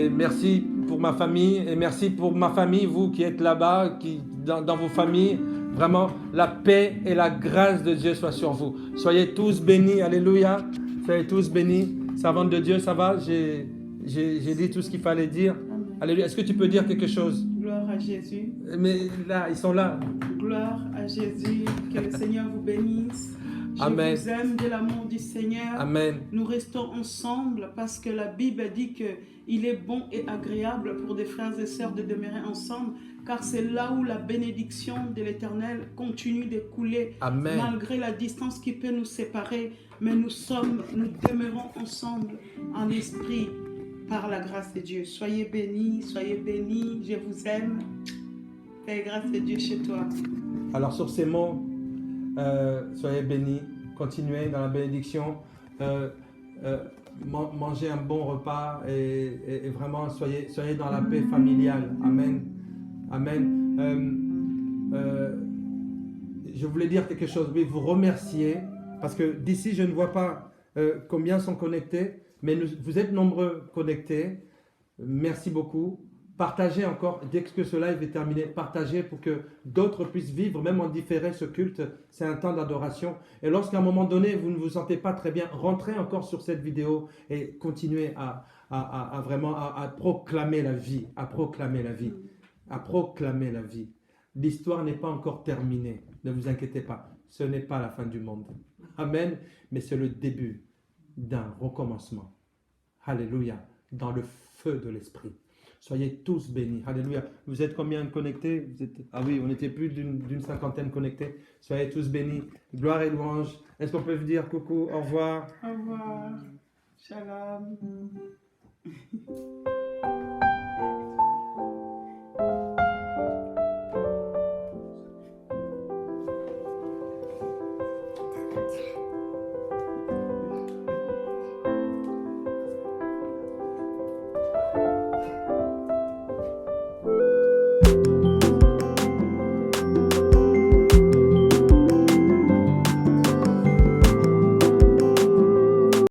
merci pour ma famille, et merci pour ma famille, vous qui êtes là-bas, dans vos familles. Vraiment, la paix et la grâce de Dieu soient sur vous. Soyez tous bénis, alléluia. Soyez tous bénis. Servante de Dieu, ça va? J'ai dit tout ce qu'il fallait dire. Alléluia. Est-ce que tu peux dire quelque chose? Gloire à Jésus. Mais là, ils sont là. Gloire à Jésus. Que le Seigneur vous bénisse. Amen. Je vous aime de l'amour du Seigneur. Amen. Nous restons ensemble parce que la Bible dit qu'il est bon et agréable pour des frères et sœurs de demeurer ensemble, car c'est là où la bénédiction de l'Éternel continue de couler. Amen. Malgré la distance qui peut nous séparer, mais nous demeurons ensemble en esprit par la grâce de Dieu. Soyez bénis, je vous aime. Que la grâce de Dieu chez toi. Alors sur ces mots, soyez bénis, continuez dans la bénédiction, mangez un bon repas et vraiment soyez dans la paix familiale. Amen. Amen. Je voulais dire quelque chose, oui, vous remercier, parce que d'ici je ne vois pas combien sont connectés, mais vous êtes nombreux connectés. Merci beaucoup. Partagez encore, dès que ce live est terminé, partagez pour que d'autres puissent vivre, même en différé, ce culte. C'est un temps d'adoration. Et lorsqu'à un moment donné, vous ne vous sentez pas très bien, rentrez encore sur cette vidéo et continuez à proclamer la vie, à proclamer la vie, à proclamer la vie. L'histoire n'est pas encore terminée, ne vous inquiétez pas. Ce n'est pas la fin du monde. Amen. Mais c'est le début d'un recommencement. Alléluia. Dans le feu de l'esprit. Soyez tous bénis. Alléluia. Vous êtes combien connectés? Ah oui, on était plus d'une cinquantaine connectés. Soyez tous bénis. Gloire et louange. Est-ce qu'on peut vous dire coucou, au revoir? Au revoir. Shalom.